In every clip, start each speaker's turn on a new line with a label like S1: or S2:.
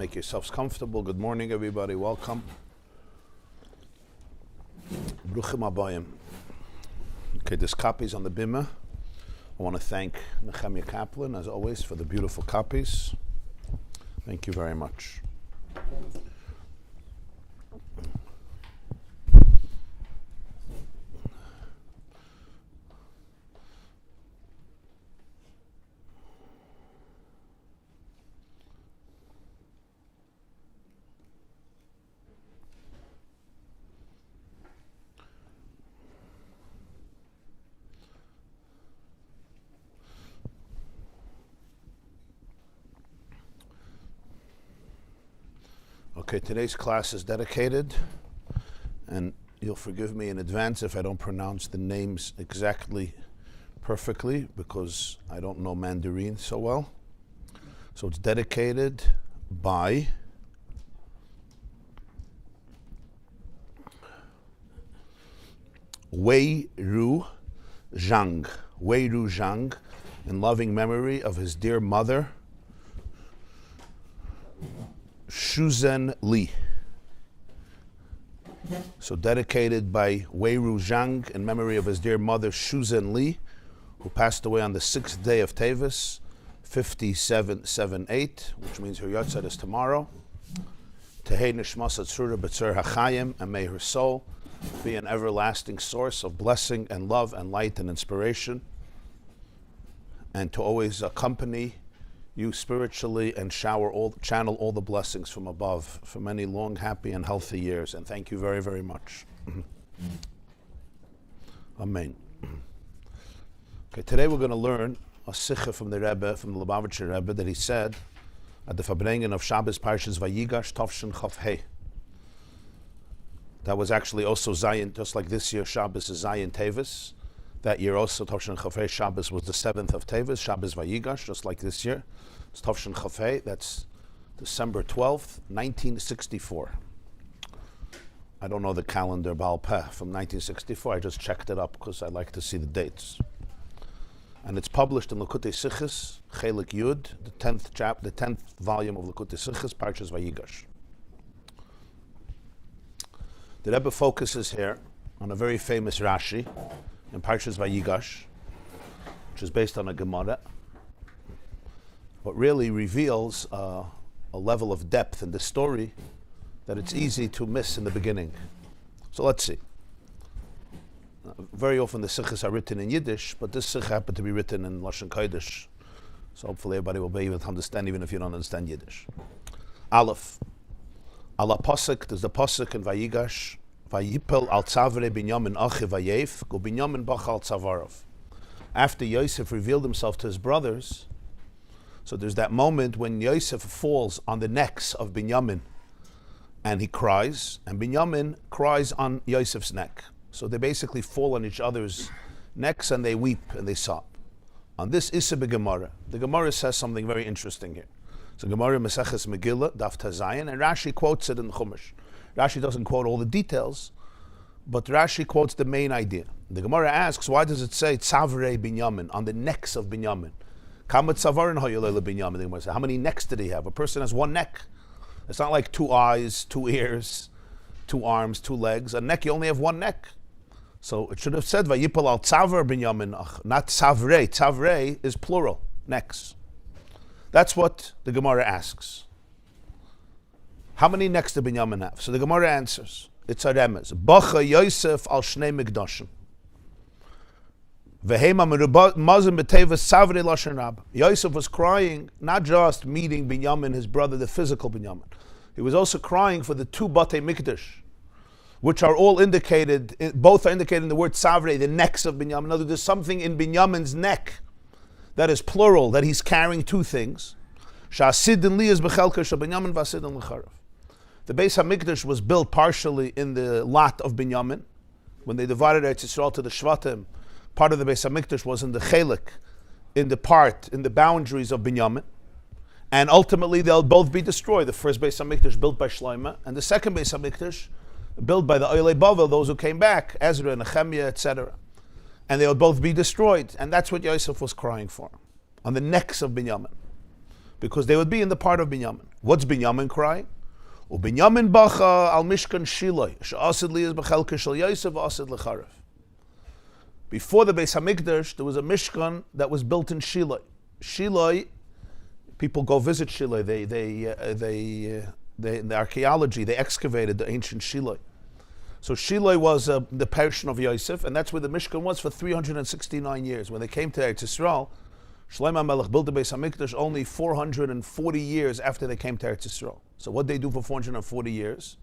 S1: Make yourselves comfortable. Good morning, everybody. Welcome. Bruchim Abayim. Okay, there's copies on the bimah. I want to thank Nehemiah Kaplan, as always, for the beautiful copies. Thank you very much. Okay, today's class is dedicated, and you'll forgive me in advance if I don't pronounce the names exactly perfectly, because I don't know Mandarin so well. So it's dedicated by Wei Ru Zhang. Wei Ru Zhang, in loving memory of his dear mother, Shuzhen Li. So dedicated by Wei Ru Zhang in memory of his dear mother Shuzhen Li, who passed away on the 6th day of Tevis, 5778, which means her Yotzat is tomorrow. Tehei Nishmas Atzura B'tzur HaChayim, and may her soul be an everlasting source of blessing and love and light and inspiration, and to always accompany you spiritually and channel all the blessings from above for many long, happy, and healthy years. And thank you very, very much. Amen. Okay, today we're going to learn a Sichos from the Rebbe, from the Lubavitcher Rebbe, that he said at the Farbrengen of Shabbos Parshas Vayigash Tovshin Chaf Hey. That was actually also Zion, just like this year Shabbos is Zion Tevis. That year also, Tovshin Chafei Shabbos was the 7th of Tevis, Shabbos Vayigash, just like this year. It's Tovshin Chafei, that's December 12th, 1964. I don't know the calendar Baal Peh from 1964, I just checked it up because I like to see the dates. And it's published in Likkutei Sichos, Chelik Yud, the 10th volume of Likkutei Sichos, Parshas Vayigash. The Rebbe focuses here on a very famous Rashi in Parshas Vayigash, which is based on a Gemara, but really reveals a level of depth in the story that it's easy to miss in the beginning. So let's see. Very often the Sichos are written in Yiddish, but this Sichos happened to be written in Lashon Kodesh, so hopefully everybody will be able to understand, even if you don't understand Yiddish. Aleph. Ala Pasuk, there's the Pasuk in Vayigash, Vayipel al tzavre binyamin achi vayef, go binyamin bach al tzavarov. After Yosef revealed himself to his brothers, so there's that moment when Yosef falls on the necks of Binyamin, and he cries, and Binyamin cries on Yosef's neck. So they basically fall on each other's necks, and they weep, and they sob. On this Issa Gemara, the Gemara says something very interesting here. So Gemara Maseches Megillah, Daf Tazayin, and Rashi quotes it in the Chumash. Rashi doesn't quote all the details, but Rashi quotes the main idea. The Gemara asks, why does it say Tzavrei Binyamin, on the necks of Binyamin? Kama tzavarin hoyolele Binyamin. The Gemara says, how many necks did he have? A person has one neck. It's not like 2 eyes, 2 ears, 2 arms, 2 legs. A neck, you only have one neck. So it should have said Vayipal al Tzavar Binyamin, not Tzavrei. Tzavrei is plural, necks. That's what the Gemara asks. How many necks did Binyamin have? So the Gemara answers, it's a remez. Bacha Yosef al Shnei Migdashim. Yosef was crying, not just meeting Binyamin, his brother, the physical Binyamin. He was also crying for the 2 Batei Mikdash, which are all indicated, both are indicated in the word Tzavrei, the necks of Binyamin. In other words, there's something in Binyamin's neck that is plural, that he's carrying 2 things. The Beis HaMikdash was built partially in the lot of Binyamin. When they divided Eretz Yisrael to the Shvatim, part of the Beis HaMikdash was in the Chelik, in the boundaries of Binyamin. And ultimately they'll both be destroyed. The first Beis HaMikdash built by Shlomo, and the second Beis HaMikdash built by the Oilei Bavel, those who came back, Ezra, Nehemiah, etc. And they will both be destroyed. And that's what Yosef was crying for, on the necks of Binyamin. because they would be in the part of Binyamin. What's Binyamin crying? Binyamin bacha al mishkan Shiloi, she'asid liyaz b'chelka shel Yosef asid lecharev. Before the Beis Hamikdash, there was a mishkan that was built in Shiloi. Shiloi, people go visit Shiloi. In the archaeology, they excavated the ancient Shiloi. So Shiloi was the portion of Yosef, and that's where the Mishkan was for 369 years. When they came to Eretz Yisrael, Shlomo HaMelech built the Beis HaMikdash only 440 years after they came to Eretz Yisrael. So what did they do for 440 years?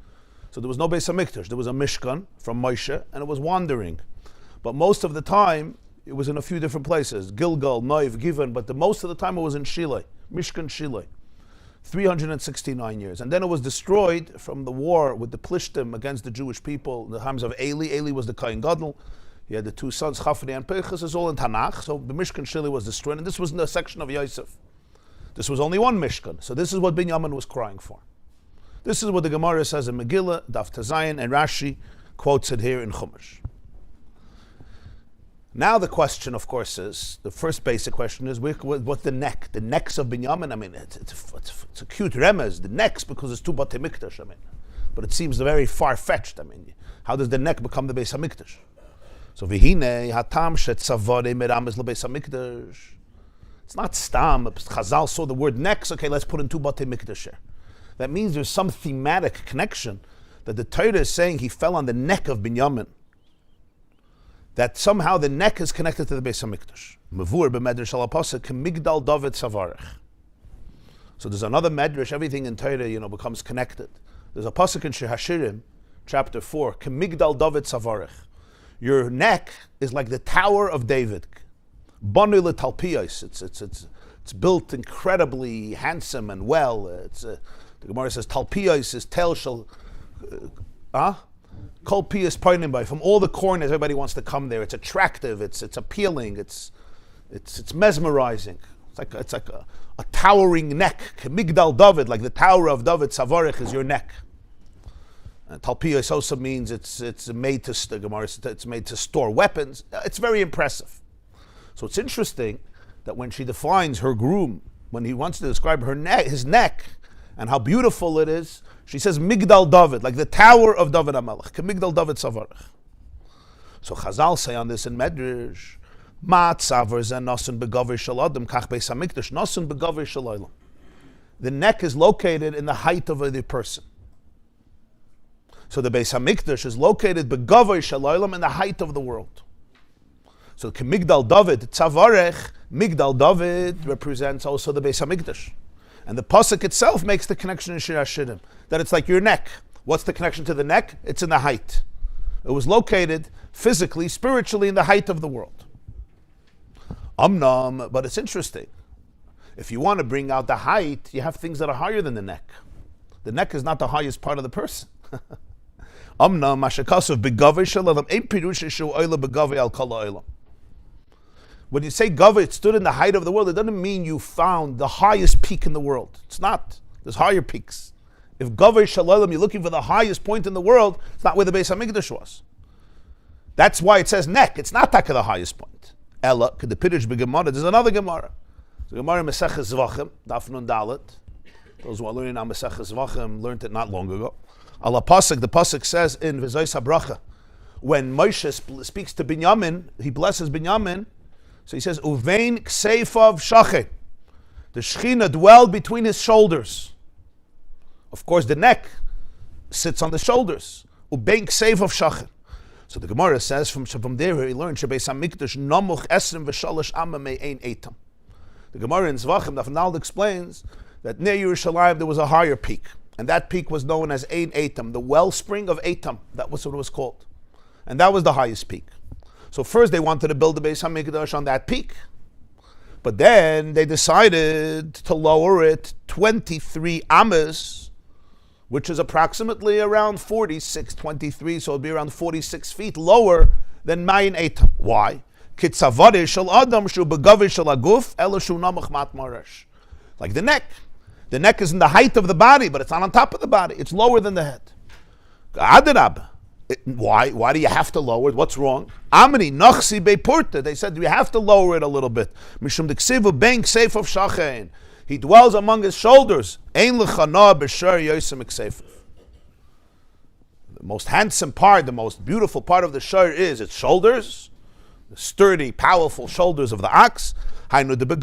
S1: So there was no Beis HaMikdash. There was a Mishkan from Moshe, and it was wandering. But most of the time, it was in a few different places. Gilgal, Noiv, Givan, but most of the time it was in Shiloi, Mishkan Shiloi. 369 years. And then it was destroyed from the war with the Plishtim against the Jewish people, the times of Eli. Eli was the Kohen Gadol. He had the two sons, Chafni and Pinchas. It's all in Tanakh. So the Mishkan Shiloi was destroyed. And this was in the section of Yosef. This was only one Mishkan. So this is what Binyamin was crying for. This is what the Gemara says in Megillah, Daf Tazayin, and Rashi quotes it here in Chumash. Now the question, of course, is, the first basic question is, what the neck? The necks of Binyamin, I mean, it's a cute remez, the necks, because it's two Batei Mikdash, I mean. But it seems very far-fetched, I mean. How does the neck become the Beis HaMikdash? So, Vihine, hatam shetzavore merames leBeis HaMikdash. It's not stam, Chazal saw the word necks, okay, let's put in two Batei Mikdash here. That means there's some thematic connection, that the Torah is saying he fell on the neck of Binyamin, that somehow the neck is connected to the Beis HaMikdash. Mavur b'medrash al pasuk k'migdal David savarech. So there's another medrash. Everything in Torah, becomes connected. There's a pasuk in Shehashirim, chapter 4, k'migdal David savarech. Your neck is like the Tower of David. Banu l'talpiyos. It's built incredibly handsome and well. The Gemara says talpiyos is tel shel. Kol piyas poinim by, from all the corners, everybody wants to come there. It's attractive. It's appealing. It's mesmerizing. It's like a towering neck. Migdal David, like the Tower of David. Savarech is your neck. And talpiyas also means it's made to the Gemara. It's made to store weapons. It's very impressive. So it's interesting that when she defines her groom, when he wants to describe his neck and how beautiful it is, she says Migdal David, like the Tower of David HaMelech. Migdal David Savarech. So Chazal say on this in Medrash, Ma tzavar ze nasun begaver shel adam kach Beis HaMikdash nasun begaver shel olam. The neck is located in the height of the person. So the Beis HaMikdash is located begaver shel olam, in the height of the world. So Migdal David Tzavarech, Migdal David represents also the Beis HaMikdash. And the pasuk itself makes the connection in Shir HaShirim, that it's like your neck. What's the connection to the neck? It's in the height. It was located physically, spiritually, in the height of the world. Amnam, but it's interesting. If you want to bring out the height, you have things that are higher than the neck. The neck is not the highest part of the person. Amnam, mashakasav begaver shalalam, ein pirush shu oila begaver al kala oilam. When you say Gava, it stood in the height of the world, it doesn't mean you found the highest peak in the world. It's not. There's higher peaks. If Gava Shalom, you're looking for the highest point in the world, it's not where the Beis HaMikdash was. That's why it says neck. It's not taka the highest point. Ella, the Pirush b'Gemara. There's another Gemara. The Gemara Maseches Zvachim, Daf Nun Dalet. Those who are learning on Maseches Zvachim learned it not long ago. Allah Pasuk, the Pasuk says in V'Zos HaBracha, when Moshe speaks to Binyamin, he blesses Binyamin. So he says, Uvein kseifav shachet. The Shechina dwelled between his shoulders. Of course, the neck sits on the shoulders. Uvein kseifav shachet. So the Gemara says, from there he learned, Shebeis HaMikdash namuch esrim v'shalosh amma me'ein eitam. The Gemara in Zvachim, Nafnald explains that near Yerushalayim there was a higher peak. And that peak was known as Ein Eitam, the wellspring of Eitam. That was what it was called. And that was the highest peak. So first they wanted to build the Beis HaMikdash on that peak. But then they decided to lower it 23 amas, which is approximately around 23, so it'd be around 46 feet lower than Mayin Eitam. Why? Like the neck. The neck is in the height of the body, but it's not on top of the body. It's lower than the head. Adarab. Why do you have to lower it? What's wrong? Amri nachsi beipurta. They said we have to lower it a little bit. Mishum deksivu ben kseifav shachen. He dwells among his shoulders. Ein l'chana b'shar Yosef m'ksefef. The most handsome part, the most beautiful part of the shar is its shoulders, the sturdy, powerful shoulders of the ox. So when it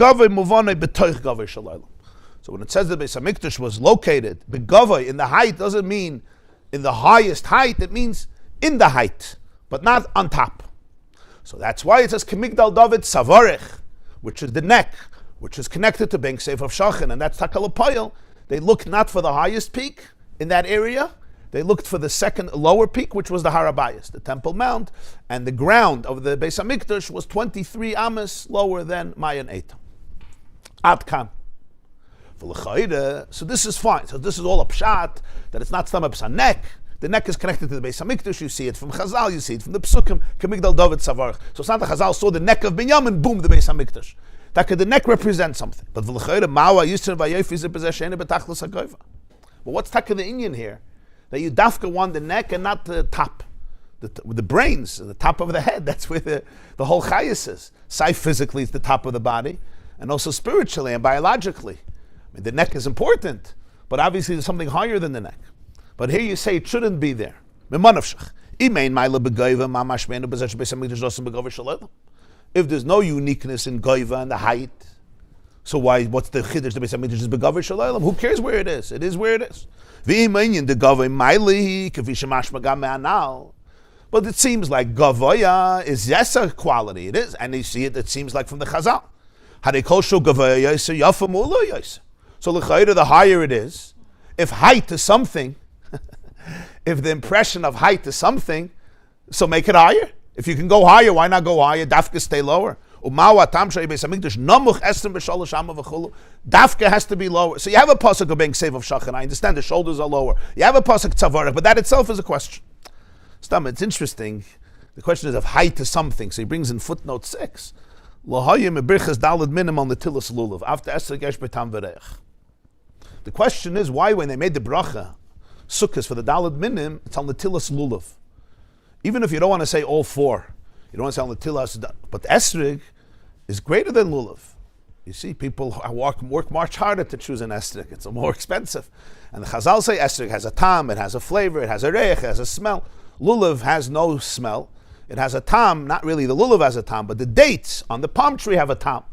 S1: says that Beis Hamikdash was located, begavai, in the height, doesn't mean in the highest height, it means in the height, but not on top. So that's why it says Kemigdal David Savarech, which is the neck, which is connected to Bank Seif of Shachin, and that's Takalapayel. They looked not for the highest peak in that area, they looked for the second lower peak, which was the Harabayas, the Temple Mount, and the ground of the Beis Hamikdash was 23 amas lower than Mayan Eitam. Atkan. So this is fine. So this is all a pshat, that it's not stomach, it's a neck. The neck is connected to the Beis Hamikdash. You see it from Chazal, you see it from the Psukim, Kemigdal David Savarch. So it's not that Chazal saw the neck of Binyamin, boom, the Beis Hamikdash. That the neck represents something. But what's taka the Indian here? That you dafka want the neck and not the top. The brains, the top of the head, that's where the whole chayas is. Sai physically is the top of the body, and also spiritually and biologically. I mean, the neck is important, but obviously there's something higher than the neck. But here you say it shouldn't be there. If there's no uniqueness in goiva and the height, so what's the chiddush? The Beis Hamikdash is begaver shalaylam. Who cares where it is? It is where it is. But it seems like gavoya is yes a quality. It is, and you see it. It seems like from the Chazal. So the higher it is, if height is something, if the impression of height is something, so make it higher. If you can go higher, why not go higher? Dafka stay lower. Dafka has to be lower. So you have a pasuk of being safe of shachan. I understand the shoulders are lower. You have a pasuk tzavarach, but that itself is a question. It's interesting. The question is of height is something. So he brings in footnote 6. The question is why when they made the bracha, sukkahs for the dalad minim, it's on the tilas lulav. Even if you don't want to say all four, you don't want to say on the tilas, but esrig is greater than lulav. You see, people work much harder to choose an esrig. It's more expensive. And the Chazal say esrig has a tam, it has a flavor, it has a reich, it has a smell. Lulav has no smell. It has a tam, not really the lulav has a tam, but the dates on the palm tree have a tam.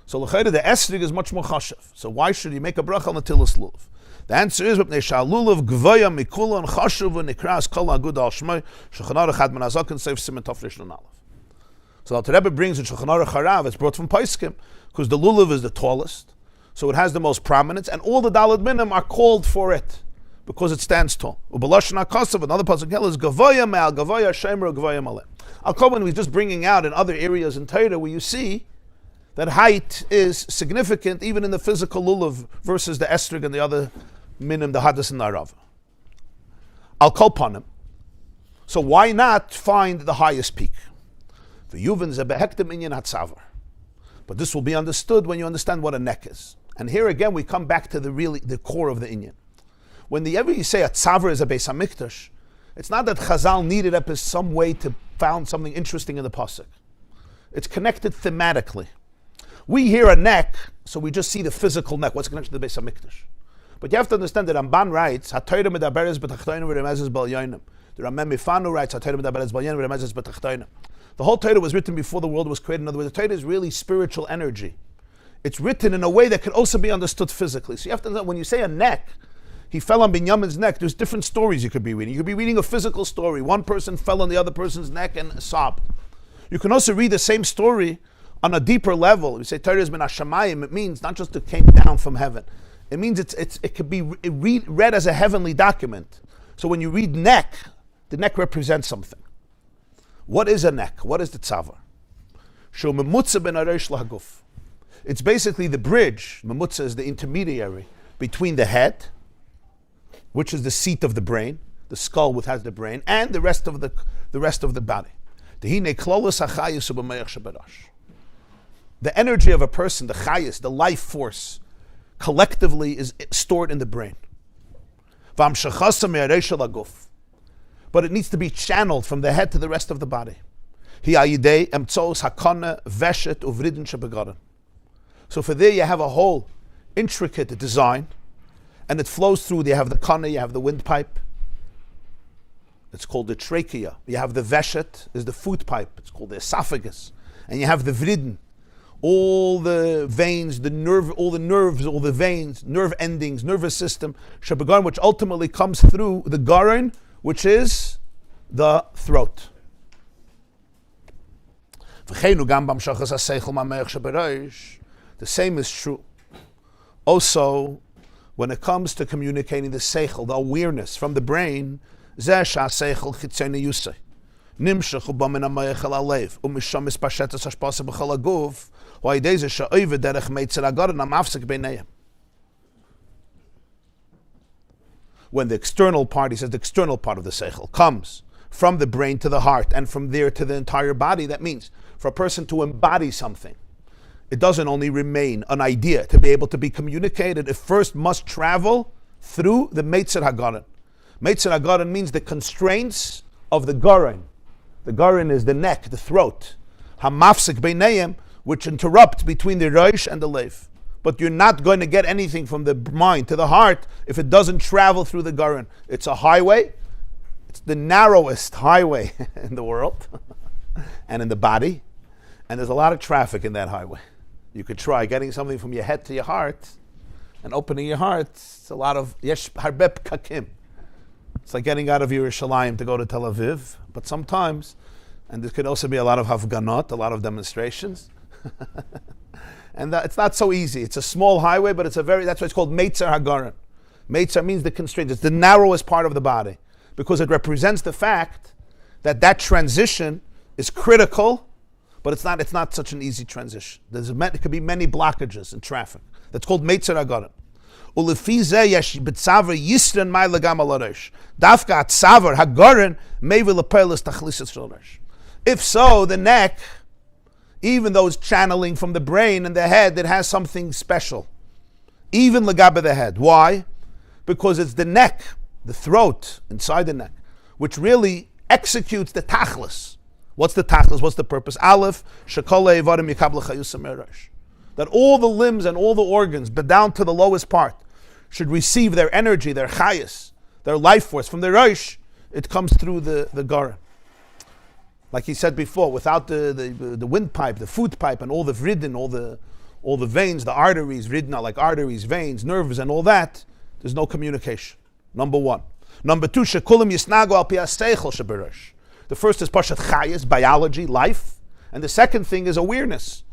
S1: So the esrig is much more chashav. So why should you make a bracha on the tilas lulav? The answer is lulav gvaya mikula and chashuv and nikras kol agud al shmei shulchan aruch had menazakin seif simen tafresh nun aleph. So the Rebbe brings in Shulchan Aruch Harav. It's brought from Paiskim because the lulav is the tallest, so it has the most prominence, and all the dalad minim are called for it because it stands tall. Ubaloshna kasav, another pasuk is gavaya me'al gavaya shemer gavaya maleh. Al Koban, we're just bringing out in other areas in Torah where you see that height is significant even in the physical lulav versus the estrig and the other minim, the hadas and the arav. Al kolpanim. So why not find the highest peak? But this will be understood when you understand what a neck is. And here again we come back to the core of the inyan. Whenever you say a tzavar is a Beis Hamikdash, it's not that Chazal needed up as some way to found something interesting in the pasuk. It's connected thematically. We hear a neck, so we just see the physical neck. What's connected to the Beis Hamikdash? But you have to understand that Ramban writes, "HaTorah medaberes b'tachtonim v'remezes b'al yonim." The Ramban Mifanu writes, "HaTorah medaberes b'al yonim v'remezes b'tachtonim." The whole Torah was written before the world was created. In other words, the Torah is really spiritual energy. It's written in a way that can also be understood physically. So you have to understand, when you say a neck, he fell on Binyamin's neck, there's different stories you could be reading. You could be reading a physical story. One person fell on the other person's neck and sobbed. You can also read the same story on a deeper level. You say Torah is min hashamayim, it means not just it came down from heaven. It means it could be read as a heavenly document. So when you read neck, the neck represents something. What is a neck? What is the tzavar? It's basically the bridge. Memutza is the intermediary between the head, which is the seat of the brain, the skull which has the brain, and the rest of the body. The energy of a person, the chayis, the life force, collectively is stored in the brain. But it needs to be channeled from the head to the rest of the body. So for there you have a hole intricate design, and it flows through. You have the kana, you have the windpipe. It's called the trachea. You have the veshet, is the food pipe. It's called the esophagus. And you have the vriden, all the veins, the nerve, all the nerves, all the veins, nerve endings, nervous system, shabagan, which ultimately comes through the garin, which is the throat. The same is true also when it comes to communicating the seichel, the awareness from the brain. When the external part, he says the external part of the seichel, comes from the brain to the heart and from there to the entire body, that means for a person to embody something, it doesn't only remain an idea. To be able to be communicated, it first must travel through the Meitzer HaGaran. Meitzer HaGaran means the constraints of the Garan. The Garan is the neck, the throat. Hamafsik Beinayim, which interrupt between the Reish and the Leif. But you're not going to get anything from the mind to the heart if it doesn't travel through the Garan. It's a highway. It's the narrowest highway in the world and in the body. And there's a lot of traffic in that highway. You could try getting something from your head to your heart and opening your heart. It's a lot of yesh harbep kakim. It's like getting out of Yerushalayim to go to Tel Aviv. But sometimes, and there could also be a lot of hafganot, a lot of demonstrations. And it's not so easy. It's a small highway, but that's why it's called Meitzer HaGaran. Meitzer means the constraint. It's the narrowest part of the body because it represents the fact that transition is critical. But it's not such an easy transition. It could be many blockages in traffic. That's called Meitzer HaGaran. Ulefi zeh yesh b'tzaver yisren ma'ile gam al ha'reish. Dafka tzaver ha'garan meivi lepelis tachlisas shel ha'reish. If so, the neck, even though it's channeling from the brain and the head, it has something special. Even legabe the head. Why? Because it's the neck, the throat, inside the neck, which really executes the tachlis. What's the tachlis? What's the purpose? Aleph, shekol evarim yikabel chayusam me'reish. That all the limbs and all the organs, but down to the lowest part, should receive their energy, their chayus, their life force from the reish. It comes through the garan. Like he said before, without the windpipe, the food pipe, and all the vriden, all the veins, the arteries, vridna like arteries, veins, nerves, and all that, there's no communication. Number one. Number two, shekulim yisnago al pi ha'seichel shebereish. The first is Pashat Chayas, biology, life. And the second thing is awareness.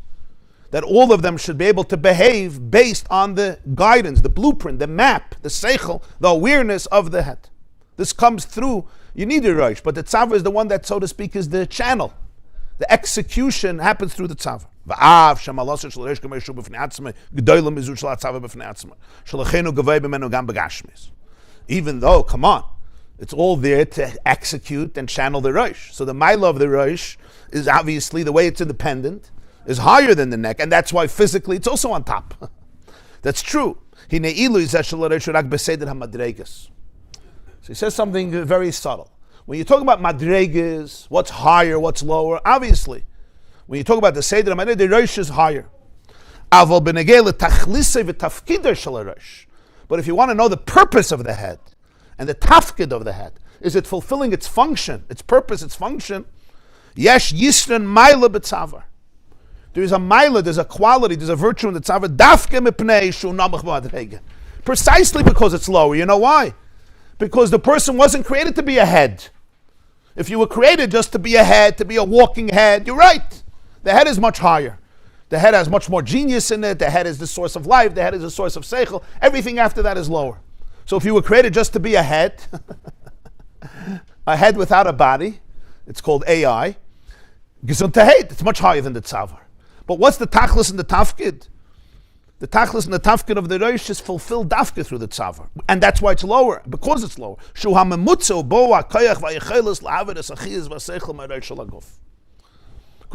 S1: That all of them should be able to behave based on the guidance, the blueprint, the map, the seichel, the awareness of the head. This comes through, you need a Reish, but the tzava is the one that, so to speak, is the channel. The execution happens through the tzava. Even though, come on, it's all there to execute and channel the Reish. So the Maila of the Reish is obviously, the way it's independent, is higher than the neck, and that's why physically it's also on top. That's true. So he says something very subtle. When you talk about madregas, what's higher, what's lower, obviously, when you talk about the Seder HaMadrega, the Reish is higher. But if you want to know the purpose of the head, and the tafkid of the head, is it fulfilling its function, its purpose, its function? Yesh yisren maila b'tzavar. There is a maila, there's a quality, there's a virtue in the tzavar. Dafke mipnei shu namach b'adrega. Precisely because it's lower. You know why? Because the person wasn't created to be a head. If you were created just to be a head, to be a walking head, you're right. The head is much higher. The head has much more genius in it. The head is the source of life. The head is the source of seichel. Everything after that is lower. So if you were created just to be a head without a body, it's called AI. Gesundheit, it's much higher than the tzavar. But what's the tachlis and the tafkid? The tachlis and the tafkid of the reish is fulfilled dafka through the tzavar. And that's why it's lower, because it's lower. Because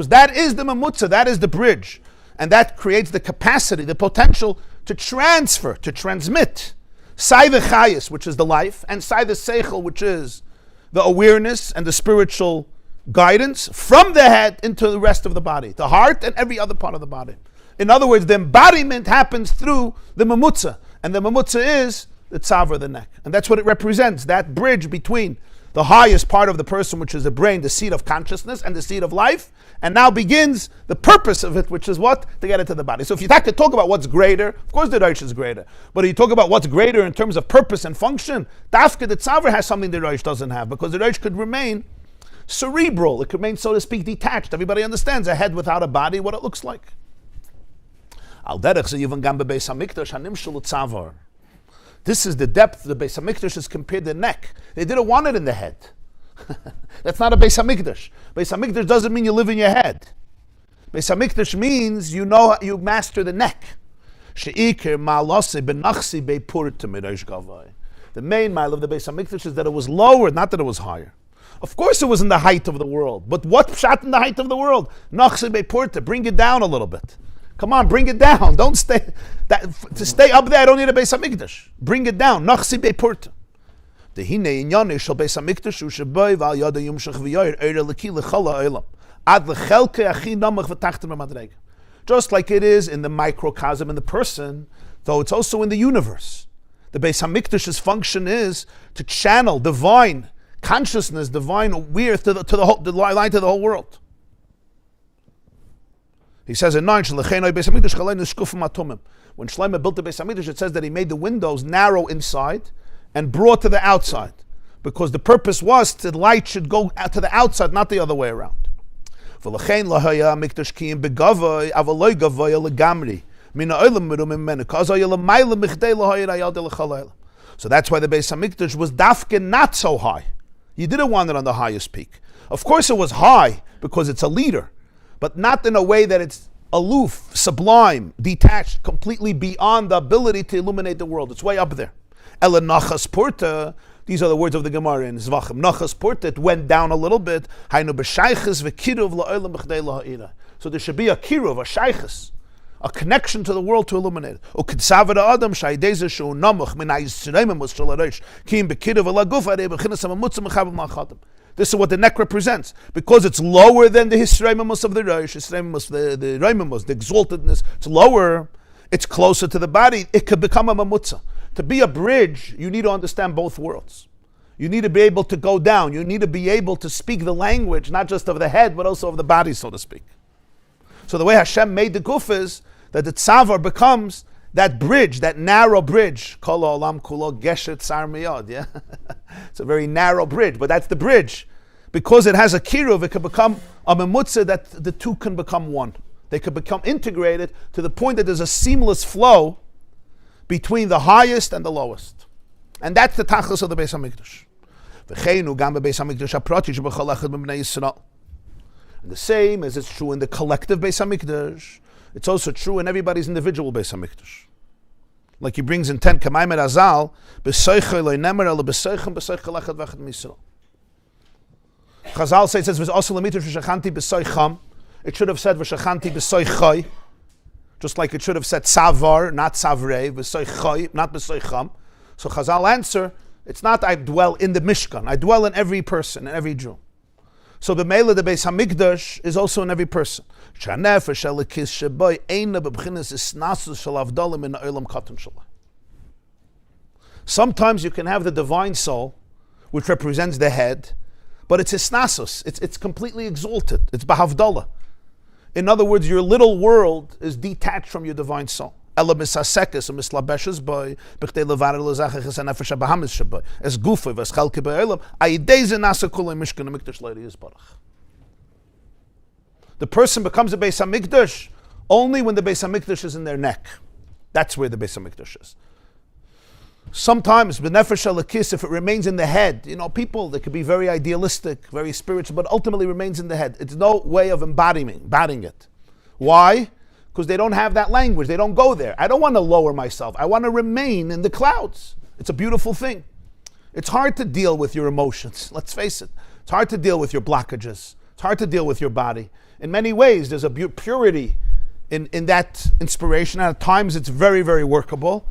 S1: that is the memutza, that is the bridge. And that creates the capacity, the potential to transfer, to transmit. Sai the chayis, which is the life, and sai the seichel, which is the awareness and the spiritual guidance from the head into the rest of the body, the heart and every other part of the body. In other words, the embodiment happens through the mamutza. And the mamutza is the tzavar, the neck. And that's what it represents, that bridge between the highest part of the person, which is the brain, the seat of consciousness, and the seat of life. And now begins the purpose of it, which is what? To get into the body. So if you talk about what's greater, of course the Reish is greater. But if you talk about what's greater in terms of purpose and function, Dafka, the tzavar, has something the Reish doesn't have. Because the Reish could remain cerebral. It could remain, so to speak, detached. Everybody understands a head without a body, what it looks like. This is the depth. The Beis HaMikdash is compared to the neck. They didn't want it in the head. That's not a Beis HaMikdash. Beis HaMikdash doesn't mean you live in your head. Beis HaMikdash means you master the neck. The main mile of the Beis HaMikdash is that it was lower, not that it was higher. Of course it was in the height of the world. But what pshat in the height of the world? Bring it down a little bit. Come on, bring it down. Don't stay. To stay up there, I don't need a Beis HaMikdash. Bring it down. Nachsi beipurta. Dehine inyane shel Beis HaMikdash u'sheboi v'al yada yumshach v'yoyer eire leki l'chala olam ad l'chelke achi namach v'tachtem v'madrega. Just like it is in the microcosm in the person, though it's also in the universe. The Beis HaMikdash's function is to channel divine consciousness, divine awareness to the line to the whole world. He says in 9, when Shlomo built the Beis HaMikdash, it says that he made the windows narrow inside and broad to the outside, because the purpose was that the light should go out to the outside, not the other way around. So that's why the Beis HaMikdash was dafke not so high. You didn't want it on the highest peak. Of course it was high because it's a leader, but not in a way that it's aloof, sublime, detached, completely beyond the ability to illuminate the world. It's way up there. Ela nachas porta, these are the words of the Gemara in Zvachim. Nachas porta, it went down a little bit. Hainu b'shayches v'kiruv la'olam b'chdei la'ha'ira. So there should be a kiruv, a shayches, a connection to the world to illuminate it. U'kitzavad ha'adam sha'ideze shu namach min ha'yisraimim was shalareish ki'im b'kiruv alaguf ha'rei b'chinas ha'mamutzim m'chabim ma'chadim. This is what the neck represents. Because it's lower than the Hisraimamus of the Rosh, the Raimamus, the exaltedness, it's lower, it's closer to the body, it could become a mamutza. To be a bridge, you need to understand both worlds. You need to be able to go down. You need to be able to speak the language, not just of the head, but also of the body, so to speak. So the way Hashem made the guf is that the tzavar becomes that bridge, that narrow bridge. Kol olam kulo geshet tsar miyad, yeah? It's a very narrow bridge, but that's the bridge. Because it has a kiruv, it can become a memutza that the two can become one. They could become integrated to the point that there's a seamless flow between the highest and the lowest. And that's the tachlis of the Beis HaMikdash. And the same as it's true in the collective Beis HaMikdash, it's also true in everybody's individual Beis HaMikdash. Like he brings in 10 Kamaim Azal, B'soichel lo nemer elo b'soichem b'soichel echad v'echad misro. Chazal says v'osel l'mitur v'shachanti b'soicham. It should have said v'shachanti b'soichai, just like it should have said savar, not savrei, b'soichai, not b'soicham. So Chazal answer, it's not I dwell in the Mishkan, I dwell in every person, in every Jew. So the Mela, the Beis HaMikdash, is also in every person. Sometimes you can have the divine soul, which represents the head, but it's hisnasus, it's completely exalted, it's bahavdallah. In other words, your little world is detached from your divine soul. As gufa v'eschalke ba'olam, ayideze nasa kulei mishkan hamikdash le'eri yisbarach. The person becomes a Beis HaMikdash only when the Beis HaMikdash is in their neck. That's where the Beis HaMikdash is. Sometimes, b'nefesh halakis, if it remains in the head, people, they could be very idealistic, very spiritual, but ultimately remains in the head. It's no way of embodying it. Why? Because they don't have that language. They don't go there. I don't want to lower myself. I want to remain in the clouds. It's a beautiful thing. It's hard to deal with your emotions. Let's face it. It's hard to deal with your blockages. It's hard to deal with your body. In many ways, there's a purity in that inspiration. At times, it's very, very workable.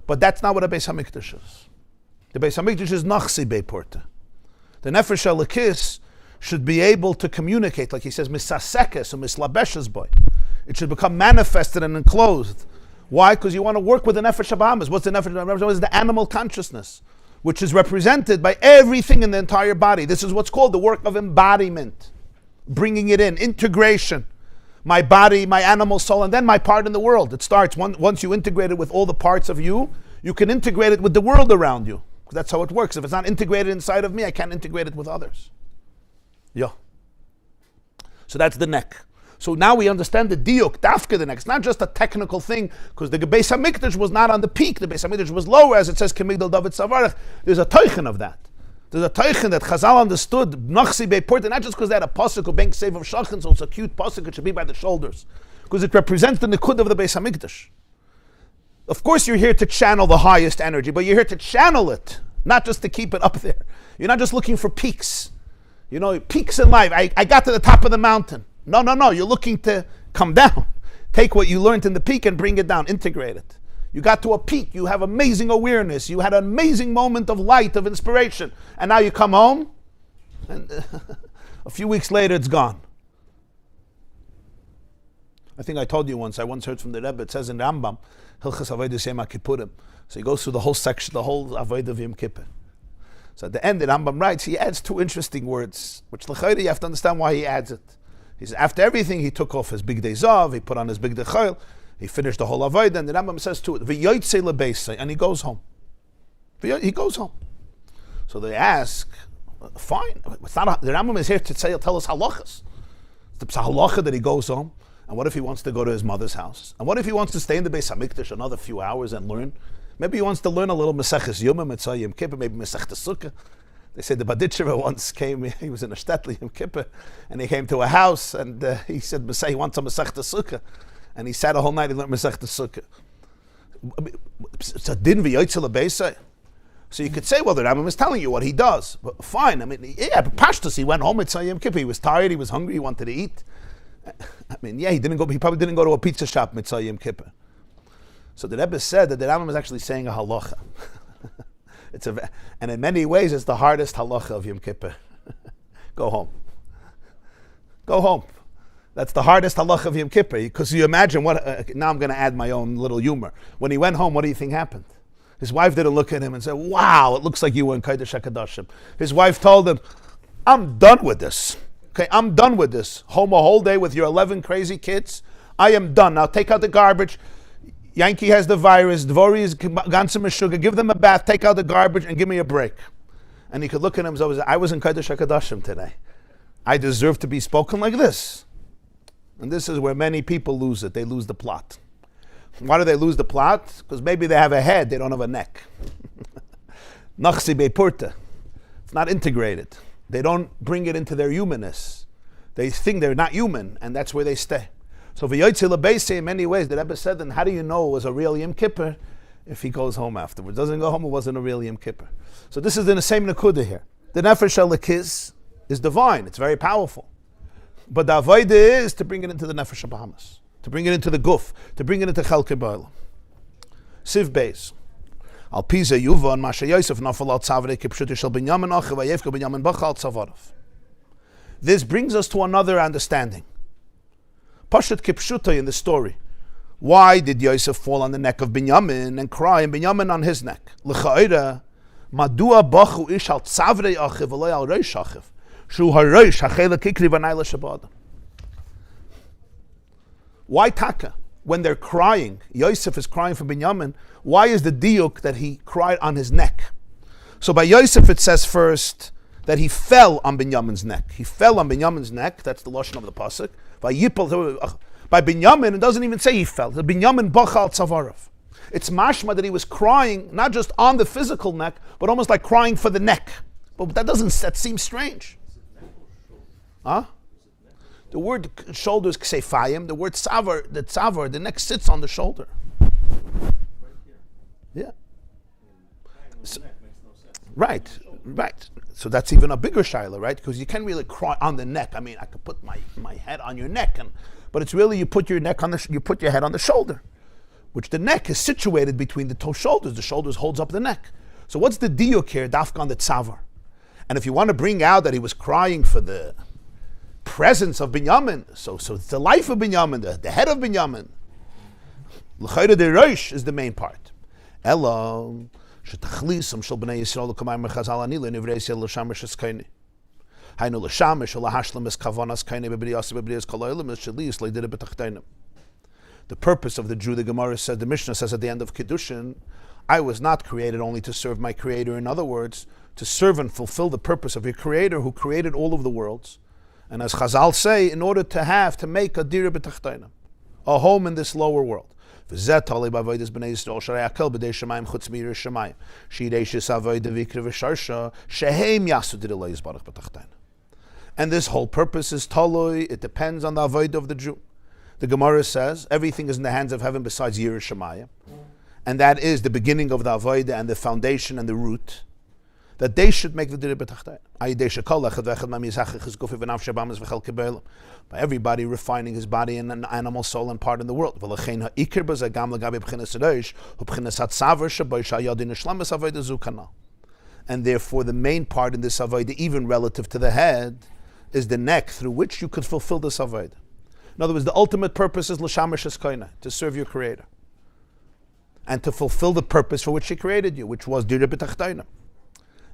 S1: But that's not what a Beis HaMikdash is. The Beis HaMikdash is nachsi beporta. The Nefesh HaLekis should be able to communicate, like he says, misasekes or mislabeshes boy. It should become manifested and enclosed. Why? Because you want to work with the nefesh habahamis. What's the nefesh habahamis? It's the animal consciousness, which is represented by everything in the entire body. This is what's called the work of embodiment. Bringing it in, integration. My body, my animal soul, and then my part in the world. It starts, once you integrate it with all the parts of you, you can integrate it with the world around you. That's how it works. If it's not integrated inside of me, I can't integrate it with others. Yeah. So that's the neck. So now we understand the diuk, dafka the neck. It's not just a technical thing, because the Beis HaMikdash was not on the peak. The Beis HaMikdash was lower, as it says, Kemigdal David Savarach. There's a teichen of that. There's a teichen that Chazal understood, Nachsi Be'porta, not just because they had a pasuk of Bank Save of Shachan, so it's a cute pasuk, it should be by the shoulders. Because it represents the Nikud of the Beis HaMikdash. Of course you're here to channel the highest energy, but you're here to channel it, not just to keep it up there. You're not just looking for peaks. You know, peaks in life. I got to the top of the mountain. No. You're looking to come down. Take what you learned in the peak and bring it down. Integrate it. You got to a peak. You have amazing awareness. You had an amazing moment of light, of inspiration. And now you come home, and a few weeks later it's gone. I think I told you once, I once heard from the Rebbe, it says in Rambam, Hilchas Avodas Yom Kippurim. So he goes through the whole section, the whole Avodah of Yom Kippur. So at the end, the Rambam writes, he adds two interesting words, which l'chayre you have to understand why he adds it. He says, after everything, he took off his big day zav, he put on his big day chayil, he finished the whole Avodah, and the Rambam says to it, v'yoytze lebeisei, and he goes home. He goes home. So they ask, fine, it's not the Rambam is here to tell us halachas. It's a halacha that he goes home. And what if he wants to go to his mother's house? And what if he wants to stay in the Beis HaMikdash another few hours and learn? Maybe he wants to learn a little Maseches Yoma, Mitzvah Yom Kippur, maybe Masechta Sukkah. They say the Baditchever once came, he was in a shtetl Yom Kippur, and he came to a house, and he said, he wants a Masechta Sukkah. And he sat a whole night and learned Masechta Sukkah. It's a din v'yoytze lebeisei. So you could say, well, the Rambam is telling you what he does. But fine, I mean, yeah, but Pashtus, he went home, Mitzvah Yom Kippur, he was tired, he was hungry, he wanted to eat. I mean, yeah, he probably didn't go to a pizza shop Mitzvah Yom Kippur. So the Rebbe said that the Rambam is actually saying a halacha. And in many ways, it's the hardest halacha of Yom Kippur. Go home. Go home. That's the hardest halacha of Yom Kippur. Because you imagine what. Now I'm going to add my own little humor. When he went home, what do you think happened? His wife didn't look at him and say, "Wow, it looks like you were in Kodesh HaKadoshim." His wife told him, "I'm done with this. Okay, I'm done with this. Home a whole day with your 11 crazy kids. I am done. Now take out the garbage. Yankee has the virus. Dvori is ganzim sugar. Give them a bath. Take out the garbage and give me a break." And he could look at him and say, "I was in Kodesh HaKadoshim today. I deserve to be spoken like this." And this is where many people lose it. They lose the plot. Why do they lose the plot? Because maybe they have a head, they don't have a neck. Nachsi be'purta. It's not integrated. They don't bring it into their humanness. They think they're not human, and that's where they stay. So v'yoytze lebeisei, in many ways, the Rebbe said, then how do you know it was a real Yom Kippur if he goes home afterwards? Doesn't go home, it wasn't a real Yom Kippur. So this is in the same nekuda here. The nefesh halikiz is divine. It's very powerful. But the avodah is to bring it into the nefesh habahamis, to bring it into the guf, to bring it into chelkei ba'olam. Siv beis. Al pize yuva and masha Yosef nafal al tzavre kipshuti shel binyamin achiv vayevka binyamin bachal tzavarav. This brings us to another understanding. Pashat kipshuta in the story. Why did Yosef fall on the neck of Binyamin and cry, and Binyamin on his neck? L'cha'ira, madua bachu ish al tzavre achiv v'lo al reish achiv. Why taka? When they're crying, Yosef is crying for Binyamin. Why is the diuk that he cried on his neck? So by Yosef it says first that he fell on Binyamin's neck. He fell on Binyamin's neck. That's the lashon of the pasuk. By Binyamin, it doesn't even say he fell. The Binyamin bachal tzavarav. It's mashma that he was crying not just on the physical neck, but almost like crying for the neck. But that seems strange. Huh? The word shoulder is ksefayim. The word tzavar, the neck sits on the shoulder. Yeah. So, right. So that's even a bigger shaila, right? Because you can't really cry on the neck. I mean, I could put my head on your neck, but it's really you put your head on the shoulder, which the neck is situated between the two shoulders. The shoulders holds up the neck. So what's the diuk here? Dafka on the tzavar. And if you want to bring out that he was crying for the presence of Binyamin. So it's the life of Binyamin, the head of Binyamin. L'chayra de Rosh is the main part. Elo shetachlisam shel bnei Yisrael l'kamayim mechazal ani le'nivrei Yisrael l'sham resheskayni. Hainu l'sham shel lahashlam es kavanas kayni b'briyas b'briyas kol ha'olam es shelius le'dira b'tachtayim. The purpose of the Jew, the Gemara says, the Mishnah says at the end of Kiddushin, I was not created only to serve my Creator. In other words, to serve and fulfill the purpose of your Creator who created all of the worlds. And as Chazal say, in order to make a dira b'tachtayim, a home in this lower world. And this whole purpose is taloi, it depends on the avodah of the Jew. The Gemara says, everything is in the hands of heaven besides Yireh Shamayim. And that is the beginning of the avodah and the foundation and the root, that they should make the dira b'tachtayim. By everybody refining his body and an animal soul and part in the world. And therefore the main part in this avodah, even relative to the head, is the neck through which you could fulfill this avodah. In other words, the ultimate purpose is l'shamash eskoina, to serve your Creator. And to fulfill the purpose for which He created you, which was dira b'tachtayim.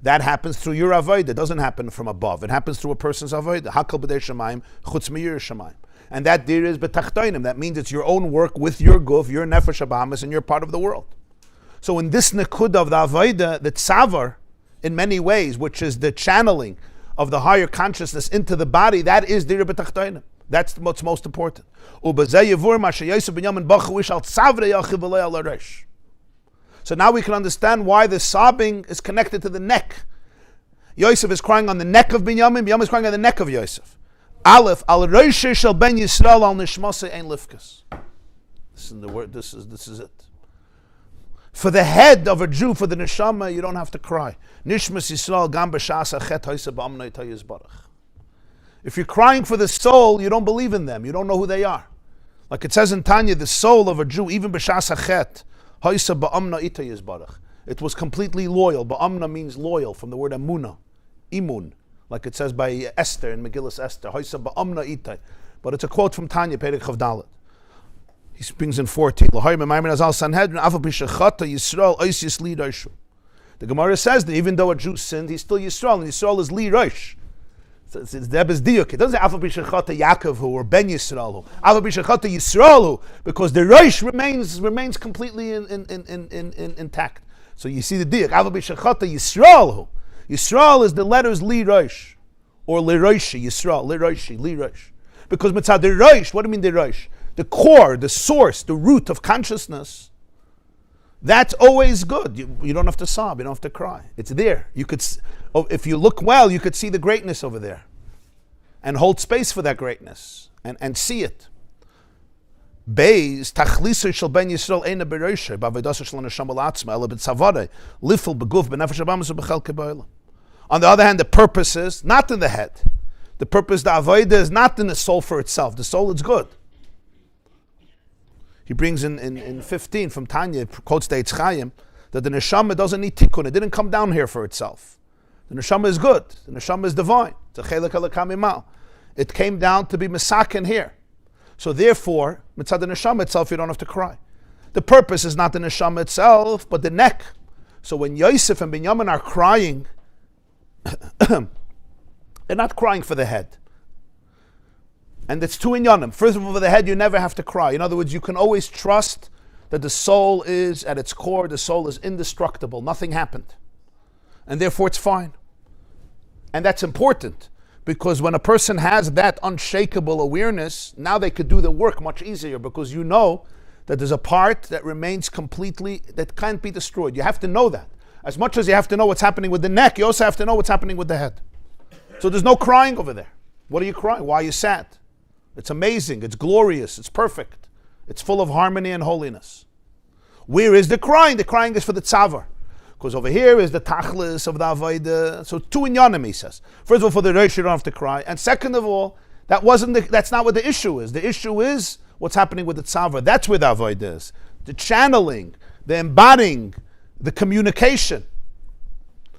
S1: That happens through your avodah. It doesn't happen from above. It happens through a person's avodah. Hakal b'dei shamayim, chutz miyir shamayim. And that dir is b'tachtayim. That means it's your own work with your guf, your nefesh habahamis, and your part of the world. So in this nekud of the avodah, the tzavar, in many ways, which is the channeling of the higher consciousness into the body, that is dir b'tachtayim. That's what's most important. So now we can understand why the sobbing is connected to the neck. Yosef is crying on the neck of Binyamin. Binyamin is crying on the neck of Yosef. Aleph al rosh shel ben Yisrael al nishmase ein lifkas. This is the word. This is it. For the head of a Jew, for the neshama, you don't have to cry. Nishmas Yisrael gam b'shas achet hoysa ba'amnei tayis barach. If you're crying for the soul, you don't believe in them. You don't know who they are. Like it says in Tanya, the soul of a Jew, even b'shas achet. It was completely loyal. Ba'amna means loyal, from the word amuna, imun, like it says by Esther in Megillus Esther. But it's a quote from Tanya, Perek Chav Dalet. He brings in 14. The Gemara says that even though a Jew sinned, he's still Yisrael, and Yisrael is Li Rosh. It's Debes Diuk. It doesn't say Afa B'Shechata Yaakov or Ben Yisrael. Afa B'Shechata Yisrael, because the Rosh remains completely intact. So you see the Diuk. Afa B'Shechata Yisrael. Yisrael is the letters Li Rosh or Li Roshi. Yisrael Li Roshi Li Rosh. Because mitzad the Rosh. What do you mean the Rosh? The core, the source, the root of consciousness. That's always good. You don't have to sob. You don't have to cry. It's there. You could, if you look well, you could see the greatness over there, and hold space for that greatness and see it. Beis tachliser shel ben Yisrael eina bereisha ba'avodas shel neshama la'atzma ela b'tzavare lifel beguf b'nefesh habamas u'b'chelke ba'olam. On the other hand, the purpose is not in the head. The purpose, the avodah, is not in the soul for itself. The soul is good. He brings in 15 from Tanya, quotes the Eitz Chaim, that the neshama doesn't need tikkun. It didn't come down here for itself. The neshama is good. The neshama is divine. It's a chelek halakha mimal. It came down to be mesaken here. So therefore, mitzad the neshama itself, you don't have to cry. The purpose is not the neshama itself, but the neck. So when Yosef and Binyamin are crying, they're not crying for the head. And it's two inyanim. First of all, for the head, you never have to cry. In other words, you can always trust that the soul is, at its core, the soul is indestructible. Nothing happened. And therefore, it's fine. And that's important, because when a person has that unshakable awareness, now they could do the work much easier, because you know that there's a part that remains completely, that can't be destroyed. You have to know that. As much as you have to know what's happening with the neck, you also have to know what's happening with the head. So there's no crying over there. What are you crying? Why are you sad? It's amazing, it's glorious, it's perfect. It's full of harmony and holiness. Where is the crying? The crying is for the tzavar. Because over here is the tachlis of the avodah. So two inyanim, he says. First of all, for the reish, you don't have to cry. And second of all, that's not what the issue is. The issue is what's happening with the tzavar. That's where the avodah is. The channeling, the embodying, the communication.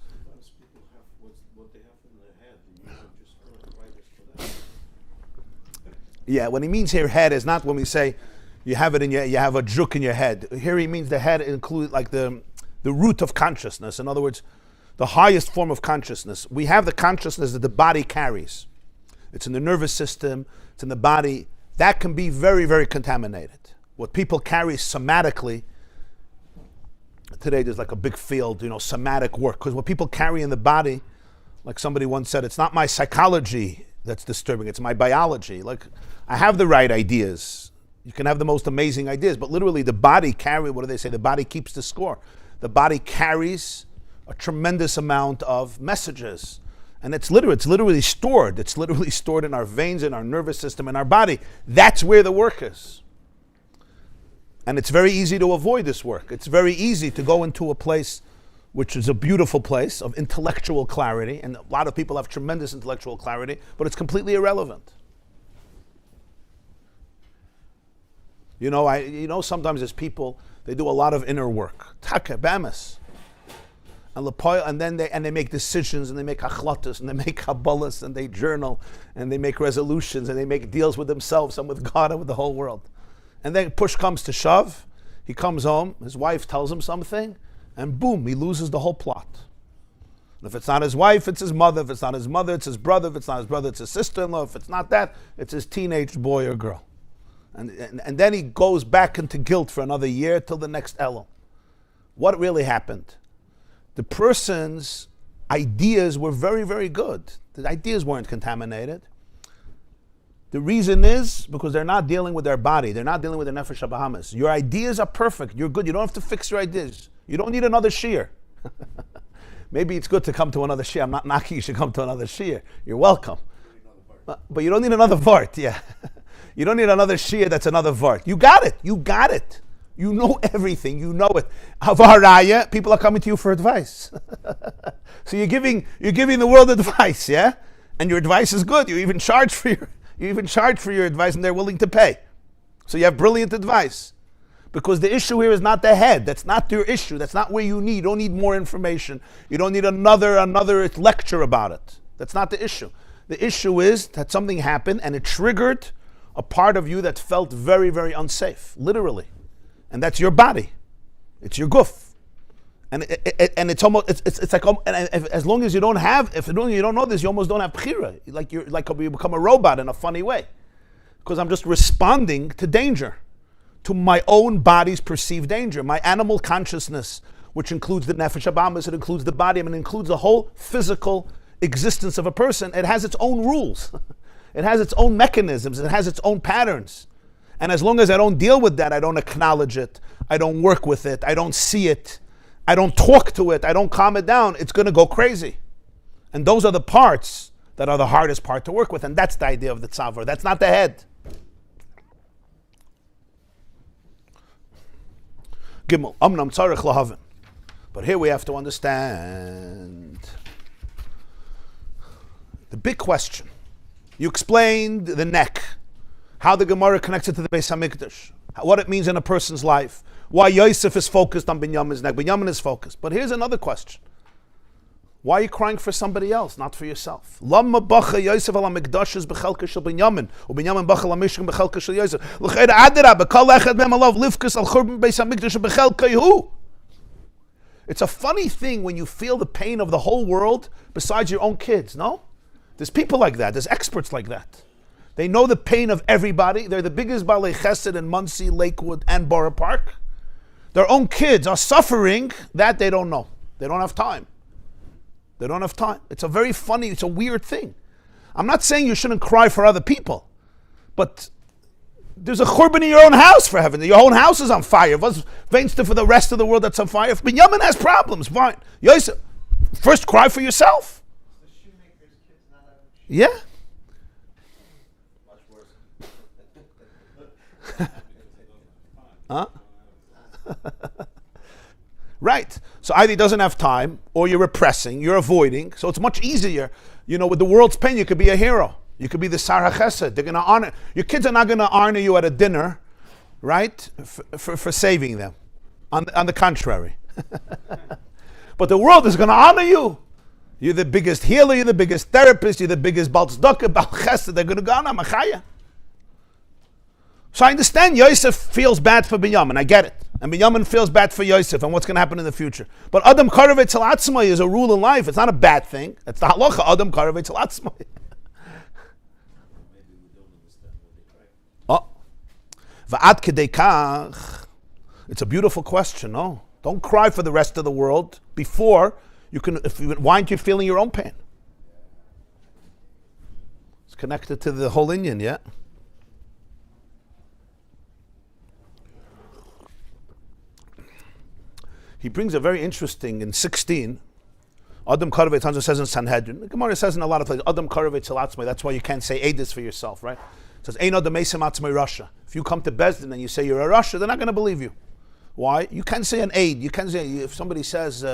S2: Sometimes people have what they have in their head. And you can just right for that.
S1: Yeah, what he means here, head, is not when we say you have a juk in your head. Here he means the head includes like the root of consciousness. In other words, the highest form of consciousness. We have the consciousness that the body carries. It's in the nervous system, it's in the body. That can be very, very contaminated. What people carry somatically, today there's like a big field, somatic work. Because what people carry in the body, like somebody once said, it's not my psychology that's disturbing, it's my biology. Like, I have the right ideas. You can have the most amazing ideas, but literally the body what do they say? The body keeps the score. The body carries a tremendous amount of messages. And it's literally stored. It's literally stored in our veins, in our nervous system, in our body. That's where the work is. And it's very easy to avoid this work. It's very easy to go into a place which is a beautiful place of intellectual clarity. And a lot of people have tremendous intellectual clarity, but it's completely irrelevant. Sometimes there's people, they do a lot of inner work. Taka, bamas. And then they make decisions, and they make achlatas, and they make kabbalas, and they journal, and they make resolutions, and they make deals with themselves and with God and with the whole world. And then push comes to shove, he comes home, his wife tells him something, and boom, he loses the whole plot. And if it's not his wife, it's his mother. If it's not his mother, it's his brother. If it's not his brother, it's his sister-in-law. If it's not that, it's his teenage boy or girl. And then he goes back into guilt for another year till the next Elul. What really happened? The person's ideas were very, very good. The ideas weren't contaminated. The reason is because they're not dealing with their body. They're not dealing with their nefesh habahamis. Your ideas are perfect. You're good. You don't have to fix your ideas. You don't need another shiur. Maybe it's good to come to another shiur. I'm not knocking you should come to another shiur. You're welcome. But you don't need another vart. Yeah. You don't need another shiur that's another vart. You got it. You got it. You know everything. You know it. Havaraya, people are coming to you for advice. So you're giving the world advice, yeah? And your advice is good. You even charge for your advice, and they're willing to pay. So you have brilliant advice. Because the issue here is not the head. That's not your issue. That's not where you need. You don't need more information. You don't need another lecture about it. That's not the issue. The issue is that something happened and it triggered a part of you that felt very, very unsafe, literally. And that's your body. It's your guf. And it's almost, it's like, and as long as you don't know this, you almost don't have bchira. You become a robot in a funny way. Because I'm just responding to danger, to my own body's perceived danger, my animal consciousness, which includes the nefesh habahamis, it includes the body, it includes the whole physical existence of a person. It has its own rules. It has its own mechanisms. It has its own patterns. And as long as I don't deal with that, I don't acknowledge it, I don't work with it, I don't see it, I don't talk to it, I don't calm it down, it's going to go crazy. And those are the parts that are the hardest part to work with. And that's the idea of the tzavar. That's not the head. Gimel, amnam tzarich lahavin. But here we have to understand the big question. You explained the neck, how the Gemara connects it to the Beis HaMikdash, what it means in a person's life, why Yosef is focused on Binyamin's neck. Binyamin is focused. But here's another question. Why are you crying for somebody else, not for yourself? Lama bacha Yosef ala mikdashes bechelka shel Binyamin, uBinyamin bacha la mishkan bechelka shel Yosef. L'chayda adira bekol echad mem alav livkus al churban Beis HaMikdash bechelka yehu. It's a funny thing when you feel the pain of the whole world besides your own kids, no? There's people like that. There's experts like that. They know the pain of everybody. They're the biggest Balei Chesed in Monsey, Lakewood, and Borough Park. Their own kids are suffering. That they don't know. They don't have time. They don't have time. It's a weird thing. I'm not saying you shouldn't cry for other people, but there's a churban in your own house, for heaven. Your own house is on fire. What's for the rest of the world that's on fire? If Binyamin has problems, fine. Yosef, first cry for yourself. Yeah.
S2: Much worse.
S1: Huh? Right. So either he doesn't have time, or you're repressing, you're avoiding. So it's much easier. With the world's pain, you could be a hero. You could be the Sarah Chesed. They're going to honor. Your kids are not going to honor you at a dinner, right? For saving them. On the contrary. But the world is going to honor you. You're the biggest healer, you're the biggest therapist, you're the biggest Baal Tzedakah, Baal Chesed. They're going to go on Machaya. So I understand Yosef feels bad for Binyamin. I get it. And Binyamin feels bad for Yosef and what's going to happen in the future. But Adam Karev Etzel Atzmai is a rule in life. It's not a bad thing. It's the halacha, Adam Karev Etzel Atzmai. Oh. Va'ad kedei kach. It's a beautiful question, no? Don't cry for the rest of the world before you can, why aren't you feeling your own pain? It's connected to the whole Indian, yeah? He brings a very interesting, in 16, Adam Karev Etzel says in Sanhedrin, the Gemara says in a lot of places, Adam Karev Etzel Atzmai, that's why you can't say Eidus for yourself, right? It says, Ein Adam Mesim Atzmai Rasha. If you come to Bezdin and you say you're a Rasha, they're not going to believe you. Why? You can't say an aid. You can't say, if somebody says,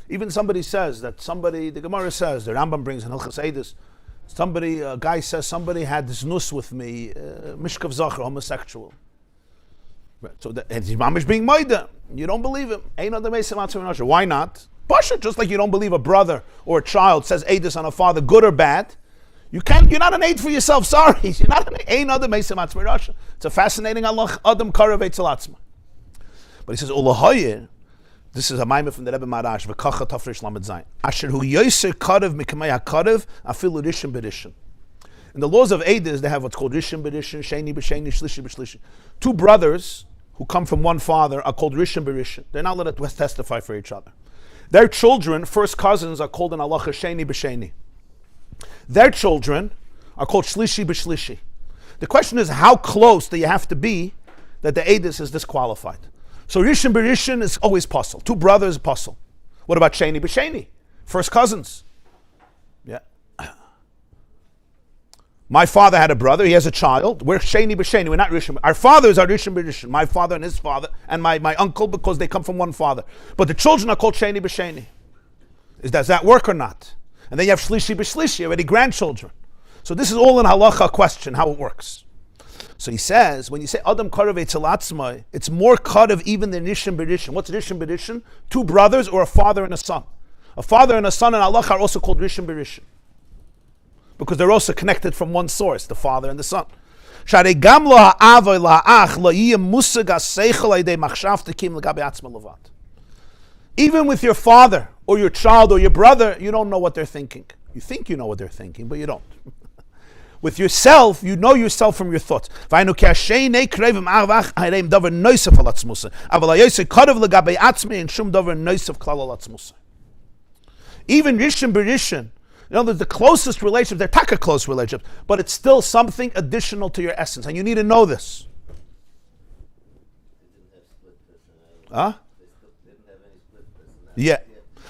S1: even somebody says that somebody, the Gemara says, the Rambam brings in Hilchas Eidus, somebody, a guy says, somebody had this nus with me, Mishkav Zachar, homosexual. Right. So and his mom is being Maida. You don't believe him. Why not? Pasha, just like you don't believe a brother or a child says Eidus on a father, good or bad. You're not an aid for yourself, sorry. You're not an aid. It's a fascinating Allah, Adam Karev Etzel Atzmai. But he says, Ulahoyer, this is a maimah from the Rebbe Marash, V'kacha Tafresh Lamed Zayin. Asher hu yoser karev mikamei hakarev, afilu rishon b'rishon. In the laws of Eidus, they have what's called rishon b'rishon, sheni b'sheni, shlishi b'shlishi. Two brothers who come from one father are called rishon b'rishon. They're not allowed to testify for each other. Their children, first cousins, are called in halacha sheni b'sheni. Their children are called shlishi b'shlishi. The question is, how close do you have to be that the Eidus is disqualified? So rishon b'rishon is always puzzle. Two brothers, puzzle. What about sheni b'sheni? First cousins. Yeah. My father had a brother, he has a child. We're sheni b'sheni, we're not rishon. Our fathers are rishon b'rishon. My father and his father, and my uncle, because they come from one father. But the children are called sheni b'sheni. Does that work or not? And then you have shlishi b'shlishi, already grandchildren. So this is all an halacha question, how it works. So he says, when you say Adam Karev Etzel Atzmai, it's more karev even than rishon b'rishon. What's rishon b'rishon? Two brothers or a father and a son. A father and a son in halacha are also called rishon b'rishon, because they're also connected from one source, the father and the son. Even with your father or your child or your brother, you don't know what they're thinking. You think you know what they're thinking, but you don't. With yourself, you know yourself from your thoughts. Even rishon b'rishon, you know, the closest relationships, they're taka close relationships, but it's still something additional to your essence, and you need to know this. Huh? Yeah.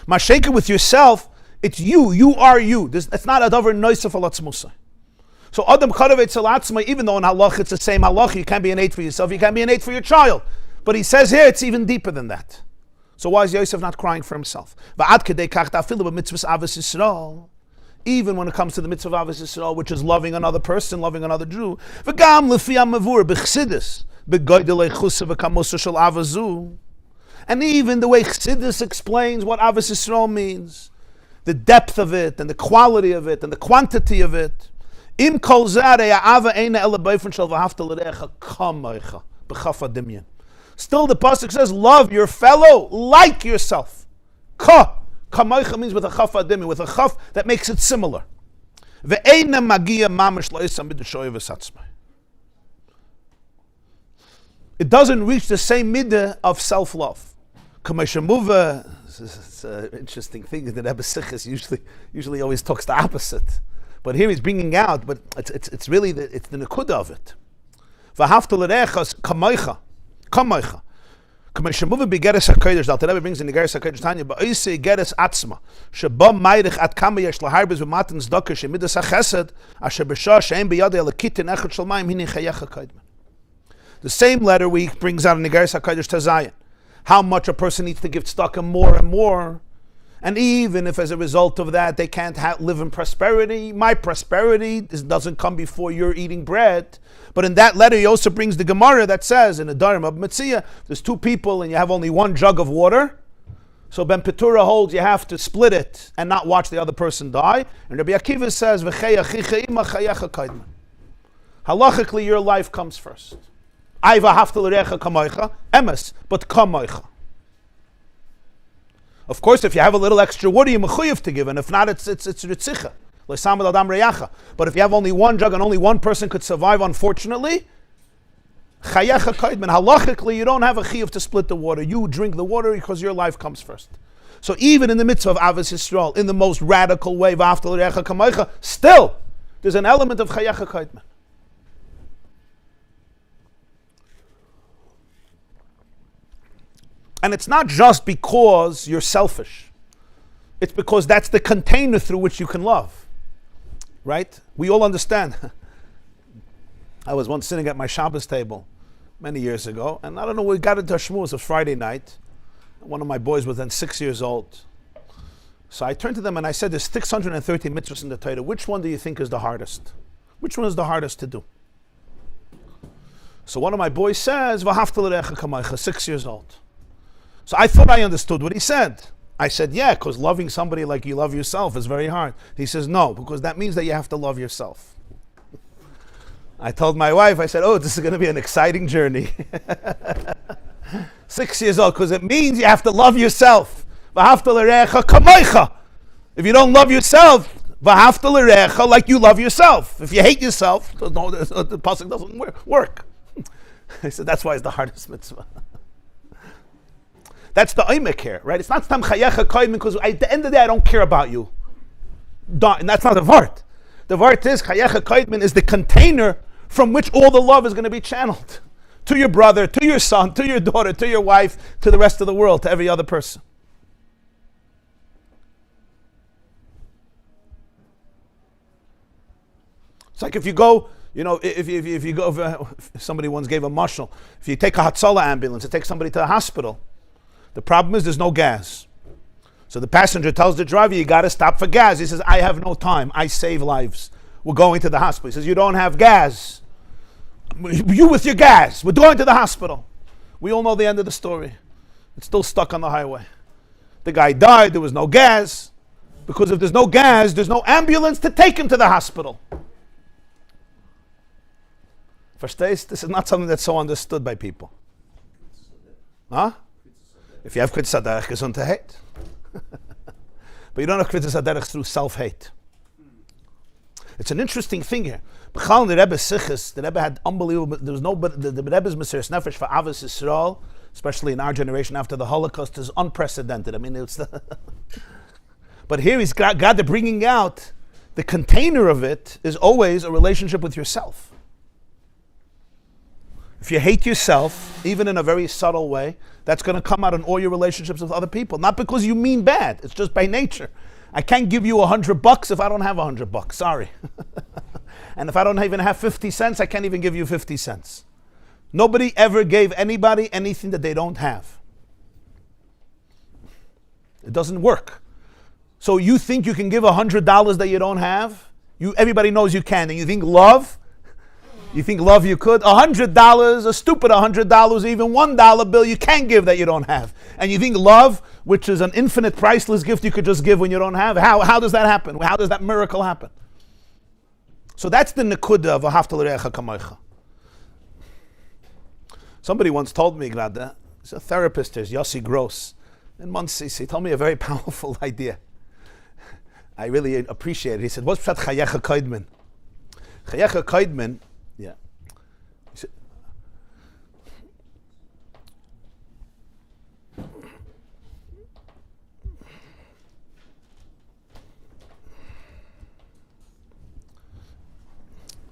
S1: Masheka with yourself, it's you. You are you. It's not a davar noisef alatzmusa. So Adam Karev Etzel Atzmai, even though in halach it's the same halach, you can't be an aid for yourself, you can't be an aid for your child. But he says here it's even deeper than that. So why is Yosef not crying for himself? Even when it comes to the mitzvah of Avos Yisrael, which is loving another person, loving another Jew. And even the way Chassidus explains what Avos Yisrael means, the depth of it, and the quality of it, and the quantity of it. Still the pasuk says, love your fellow like yourself. Kamoicha means with a chaf adimi, with a chaf that makes it similar. It doesn't reach the same midah of self-love. It's an interesting thing that Rebbe Sichos usually always talks the opposite. But here he's bringing out, but it's really it's the nekuda of it. V'hafta l'rechas kamoicha. Kameshamuva begeres hakodesh. The Rebbe brings in the Geres hakodesh Tanya, ba'isei geres atzma sheba meirich at kama yesh laharbez v'matan tzedakah shemidas hachesed asher b'shah she'en b'yadei lekitin echad shalmayim hini chayecha kaidman. The same letter we brings out in the Geres hakodesh Tazayin, how much a person needs to give tzedakah more and more. And even if as a result of that they can't live in prosperity, my prosperity doesn't come before you're eating bread. But in that letter he also brings the Gemara that says in the Darim of Metzia, there's two people and you have only one jug of water. So Ben Petura holds you have to split it and not watch the other person die. And Rabbi Akiva says, Halachically, your life comes first. Ay v'ahavta l'recha kamoicha, emes, but kamoicha. Of course, if you have a little extra water, you're mechuyev to give, and if not, it's ritzicha. L'samad adam reyacha. But if you have only one jug and only one person could survive, unfortunately, chayecha kaidman. Halachically, you don't have a chiyuv to split the water. You drink the water because your life comes first. So even in the mitzvah of Avos Yisrael, in the most radical way, v'ahavta l'recha kamoicha, still, there's an element of chayecha kaidman. And it's not just because you're selfish. It's because that's the container through which you can love. Right? We all understand. I was once sitting at my Shabbos table many years ago, and I don't know, we got into a shmuz. It was a Friday night. One of my boys was then 6 years old. So I turned to them and I said, there's 630 mitzvahs in the Torah. Which one do you think is the hardest? Which one is the hardest to do? So one of my boys says, V'ahavta l'recha kamoicha, 6 years old. So I thought I understood what he said. I said, yeah, because loving somebody like you love yourself is very hard. He says, no, because that means that you have to love yourself. I told my wife, I said, oh, this is going to be an exciting journey. 6 years old, because it means you have to love yourself. V'ahavta l'recha kamoicha. If you don't love yourself, v'ahavta l'recha, like you love yourself. If you hate yourself, the pasuk doesn't work. I said, that's why it's the hardest mitzvah. That's the oimek here, right? It's not stam chayecha kaidman, because at the end of the day, I don't care about you. And that's not the vart. The vart is chayecha kaidman is the container from which all the love is going to be channeled to your brother, to your son, to your daughter, to your wife, to the rest of the world, to every other person. It's like if you go, if you go, if somebody once gave a mashal, if you take a Hatzalah ambulance to take somebody to the hospital, the problem is there's no gas. So the passenger tells the driver, you got to stop for gas. He says, I have no time. I save lives. We're going to the hospital. He says, you don't have gas. You with your gas. We're going to the hospital. We all know the end of the story. It's still stuck on the highway. The guy died. There was no gas. Because if there's no gas, there's no ambulance to take him to the hospital. Verstehst? This is not something that's so understood by people. Huh? If you have Kvitzas HaDerech, Gesundheit. But you don't have Kvitzas HaDerech through self-hate. It's an interesting thing here. B'chal the Rebbe Sichos, the Rebbe had unbelievable, there was no, the Rebbe's Mesiras Nefesh for Avos Yisrael, especially in our generation after the Holocaust, is unprecedented. I mean, it's but here he's got the bringing out, the container of it is always a relationship with yourself. If you hate yourself, even in a very subtle way, that's going to come out in all your relationships with other people. Not because you mean bad, it's just by nature. I can't give you $100 if I don't have $100. Sorry. And if I don't even have 50 cents, I can't even give you 50 cents. Nobody ever gave anybody anything that they don't have. It doesn't work. So you think you can give $100 that you don't have? Everybody knows you can. And you think love? You think love you could? $100, a stupid $100, even $1 bill you can't give that you don't have. And you think love, which is an infinite priceless gift you could just give when you don't have, how does that happen? How does that miracle happen? So that's the nekuda of v'ahavta l'recha kamoicha. Somebody once told me, Grada, he's a therapist, there's Yossi Gross in Muncie. He told me a very powerful idea. I really appreciate it. He said, what's pshat chayecha kaidman? Chayecha kaidman, yeah. He said,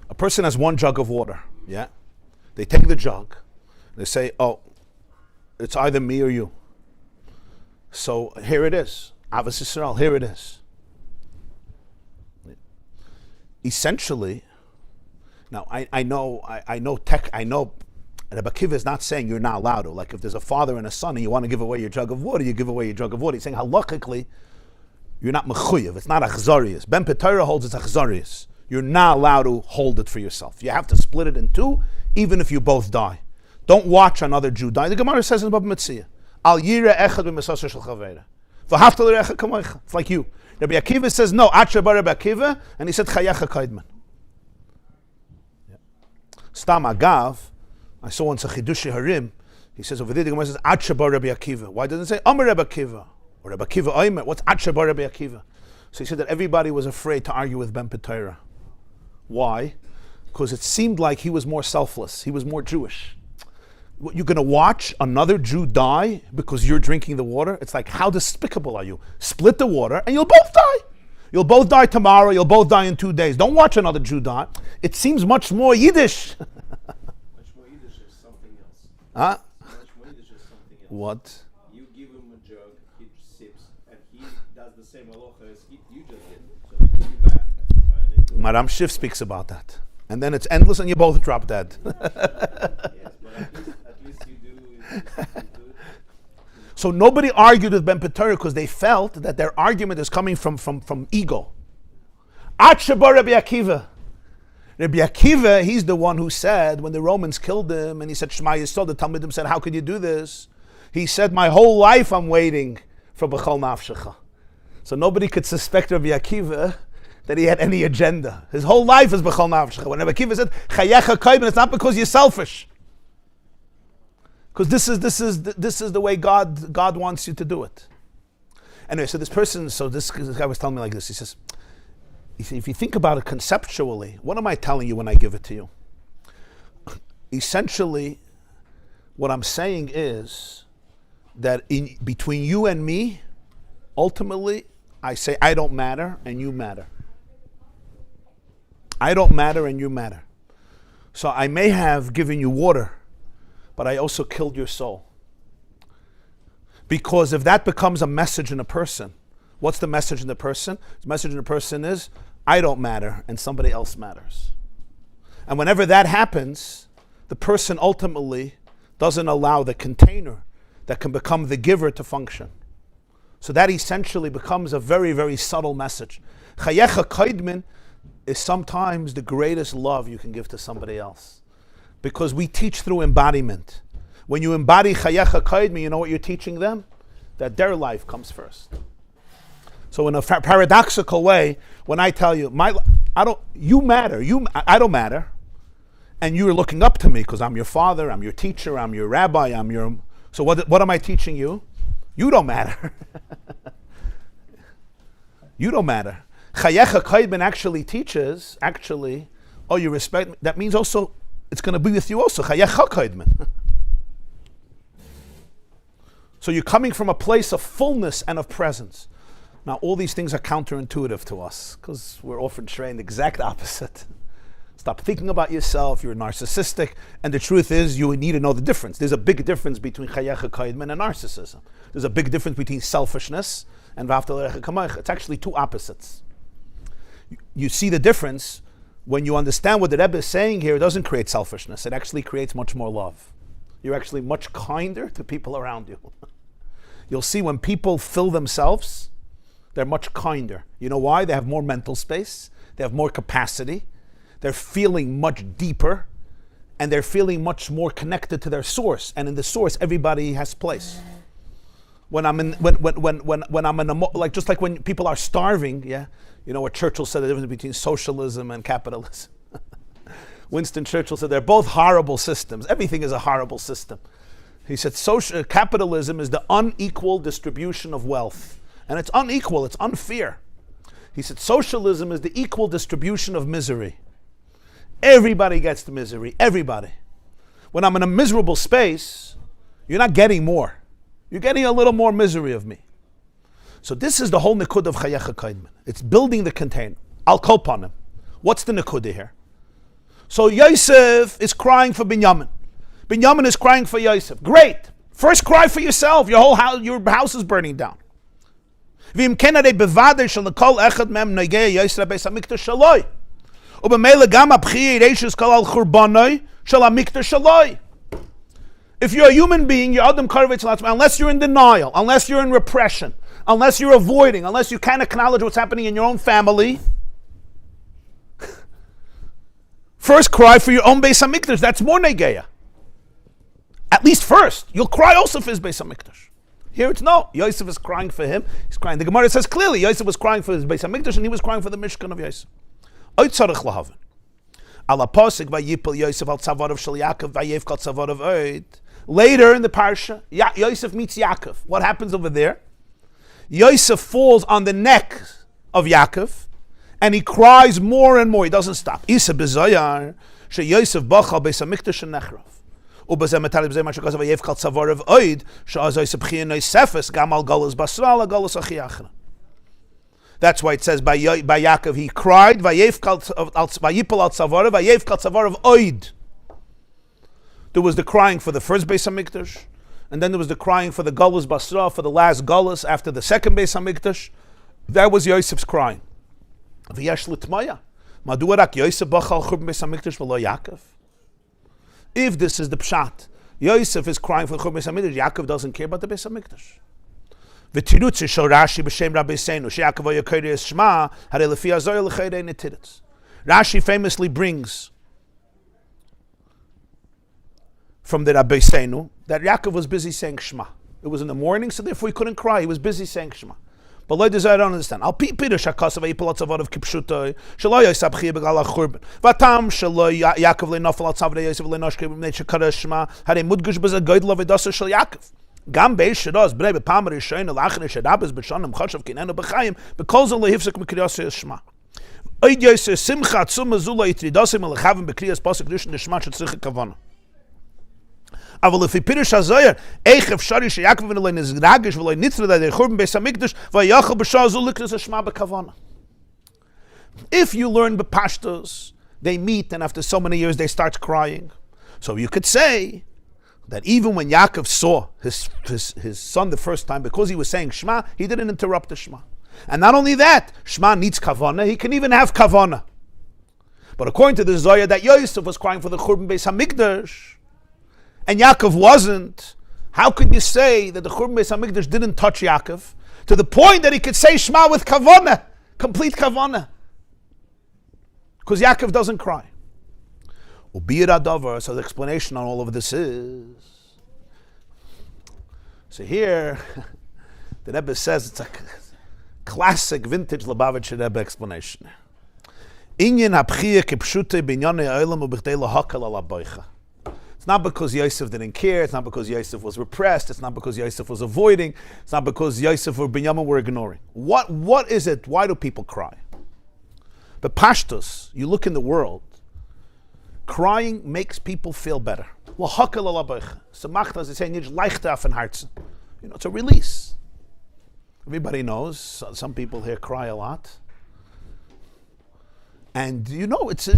S1: a person has one jug of water, yeah? They take the jug, they say, oh, it's either me or you. So here it is. Avos Yisrael, here it is. Essentially, now I know Rabbi Akiva is not saying you're not allowed to. Like if there's a father and a son and you want to give away your jug of water, you give away your jug of water. He's saying halachically, you're not mechuyev. It's not achzarius. Ben Petayra holds it's achzarius. You're not allowed to hold it for yourself. You have to split it in two, even if you both die. Don't watch another Jew die. The Gemara says in Baba Metzia, Al yira echad b'mesaser shel chaveira. V'hafta l'recha kamoicha. It's like you. Rabbi Akiva says no. Acha bar Rabbi Akiva, and he said chayecha kaidman. Stam Agav, I saw once a Chidushi Harim, he says over there, the Gemara says, Ad Sheba Rabbi Akiva. Why doesn't it say, Amar Rabbi Akiva? Or Rabbi Akiva Oimer, what's Ad Sheba Rabbi Akiva? So he said that everybody was afraid to argue with Ben Petira. Why? Because it seemed like he was more selfless. He was more Jewish. You're going to watch another Jew die because you're drinking the water? It's like, how despicable are you? Split the water and you'll both die. You'll both die tomorrow. You'll both die in 2 days. Don't watch another Jew die. It seems much more Yiddish.
S2: Much more Yiddish is something else.
S1: Huh?
S2: Much more Yiddish is something else.
S1: What?
S2: You give him a jug, he sips, and he does the same halacha as you just did. So he give you back.
S1: Maram Shif speaks about that. And then it's endless and you both drop dead.
S2: Yes, but at least you do it.
S1: So nobody argued with Ben Petira because they felt that their argument is coming from ego. Ad Sheba Rabbi Akiva. Rabbi Akiva, he's the one who said, when the Romans killed him, and he said, Shema Yisrael, the Talmudim said, how could you do this? He said, my whole life I'm waiting for B'chol Nafshecha. So nobody could suspect Rabbi Akiva that he had any agenda. His whole life is B'chol Nafshecha. When Rabbi Akiva said, Chayecha Koyben, it's not because you're selfish. Because this is the way God wants you to do it. Anyway, so this guy was telling me like this. He says, if you think about it conceptually, what am I telling you when I give it to you? Essentially, what I'm saying is that between you and me, ultimately, I say I don't matter and you matter. I don't matter and you matter. So I may have given you water, but I also killed your soul. Because if that becomes a message in a person, what's the message in the person? The message in the person is, I don't matter and somebody else matters. And whenever that happens, the person ultimately doesn't allow the container that can become the giver to function. So that essentially becomes a very, very subtle message. Chayecha Kaidmin is sometimes the greatest love you can give to somebody else. Because we teach through embodiment. When you embody Chayecha Kaidmin, you know what you're teaching them? That their life comes first. So in a paradoxical way, when I tell you, you matter, I don't matter, and you're looking up to me because I'm your father, I'm your teacher, I'm your rabbi, so what am I teaching you? You don't matter. You don't matter. Chayecha Kaidmin actually teaches, oh, you respect me. That means also, it's going to be with you also. Chayecha Kaidmin. So you're coming from a place of fullness and of presence. Now, all these things are counterintuitive to us because we're often trained the exact opposite. Stop thinking about yourself, you're narcissistic, and the truth is you need to know the difference. There's a big difference between Chayecha Kaidmin and narcissism. There's a big difference between selfishness and V'ahavta l'recha kamocha. It's actually two opposites. You see the difference when you understand what the Rebbe is saying here. It doesn't create selfishness, it actually creates much more love. You're actually much kinder to people around you. You'll see when people fill themselves, they're much kinder. You know why? They have more mental space, they have more capacity, they're feeling much deeper, and they're feeling much more connected to their source. And in the source, everybody has place. When I'm in, like just like when people are starving, yeah, you know what Churchill said, the difference between socialism and capitalism. Winston Churchill said they're both horrible systems. Everything is a horrible system. He said capitalism is the unequal distribution of wealth. And it's unequal, it's unfair. He said socialism is the equal distribution of misery. Everybody gets the misery, everybody. When I'm in a miserable space, you're not getting more. You're getting a little more misery of me. So this is the whole nikud of Chayecha Kaidmin. It's building the container. I'll call upon him. What's the nikud here? So Yosef is crying for Binyamin. Binyamin is crying for Yosef. Great. First cry for yourself. Your house is burning down. V'im kenarei bevadei shel kol echad mem nogei Yosef beis hamikdash shaloi. Ubemele gam abchiyei reishus kol al churbanoi shel hamikdash shaloi. If you're a human being, you're Adam Karvetz, unless you're in denial, unless you're in repression, unless you're avoiding, unless you can't acknowledge what's happening in your own family, first cry for your own Beis HaMikdash. That's more negeya. At least first. You'll cry also for his Beis HaMikdash. Here it's no. Yosef is crying for him. He's crying. The Gemara says clearly, Yosef was crying for his Beis HaMikdash and he was crying for the Mishkan of Yosef. Ala posik vayipol Yosef al tzavarav shel Yaakov vayevkal tzavarav oid. Later in the parsha, Yosef meets Yaakov. What happens over there? Yosef falls on the neck of Yaakov, and he cries more and more. He doesn't stop. Isa b'zoyar she Yosef bachal beis hamikdash nechrav. Ubazem etalib b'zeh mashakazav vayevkal tzavarav oid she'az Yosef chiyah Yosefes gam al galus basra galus achiachna. That's why it says by Yaakov he cried, Vayipol al tzavarav, Vayevkal tzavarav oid. There was the crying for the first Beis HaMikdash, and then there was the crying for the Galus Basra, for the last Galus after the second Beis HaMikdash. That was Yosef's crying. V'yesh l'tmaya. Madua rak Yosef bachal churban Beis HaMikdash v'lo Yaakov? If this is the pshat, Yosef is crying for the churban Beis HaMikdash, Yaakov doesn't care about the Beis HaMikdash. V'tirutz shel Rashi b'shem Rabbi Seinu sheYaakov yokerei Shema harei lefi hazoyer l'cheirei netiritz. Rashi famously brings from the Rabbi Seinu that Yaakov was busy saying Shema. It was in the morning, so therefore he couldn't cry. He was busy saying Shema. But ladies, I don't understand. Al pi pirush hakasav vayipol tzavarav kipshutoi shelo Yosef chiyah b'gal hachurban v'atam shelo Yaakov le'nofel al tzavarav Yosef le'noshkei b'mnei shekara Shema harei mudgush b'zeh goydel avedasa shel Yaakov. Gam beis shados b'rei b'pam rishon l'achne shadabes b'shonim choshav kinenu b'chayim b'kolzon lehifzek m'kriyas Shema. Oid Yosef simcha tzum azula yitridasim l'chavim b'kriyas pasuk rishon l'shema shetzricha kavana. Aval if he pirush hazoyer eichev shari sheYaakov v'nolei nizragish v'loi nitzra da churban Beis HaMikdash v'yachal b'shah azul likras Shema b'kavana. If you learn b'pashtos, they meet and after so many years they start crying. So you could say that even when Yaakov saw his son the first time, because he was saying Shema, he didn't interrupt the Shema. And not only that, Shema needs kavana. He can even have kavana. But according to the Zohar, that Yosef was crying for the Churban Beis HaMikdash, and Yaakov wasn't. How could you say that the Churban Beis HaMikdash didn't touch Yaakov to the point that he could say Shema with kavana, complete kavana? Because Yaakov doesn't cry. So the explanation on all of this is, so here the Rebbe says it's a classic vintage Lubavitcher Rebbe explanation. It's not because Yosef didn't care, it's not because Yosef was repressed, it's not because Yosef was avoiding, it's not because Yosef or Binyamin were ignoring. What is it? Why do people cry? But Pashtus, you look in the world, crying makes people feel better. It's a release. Everybody knows, some people here cry a lot. And it's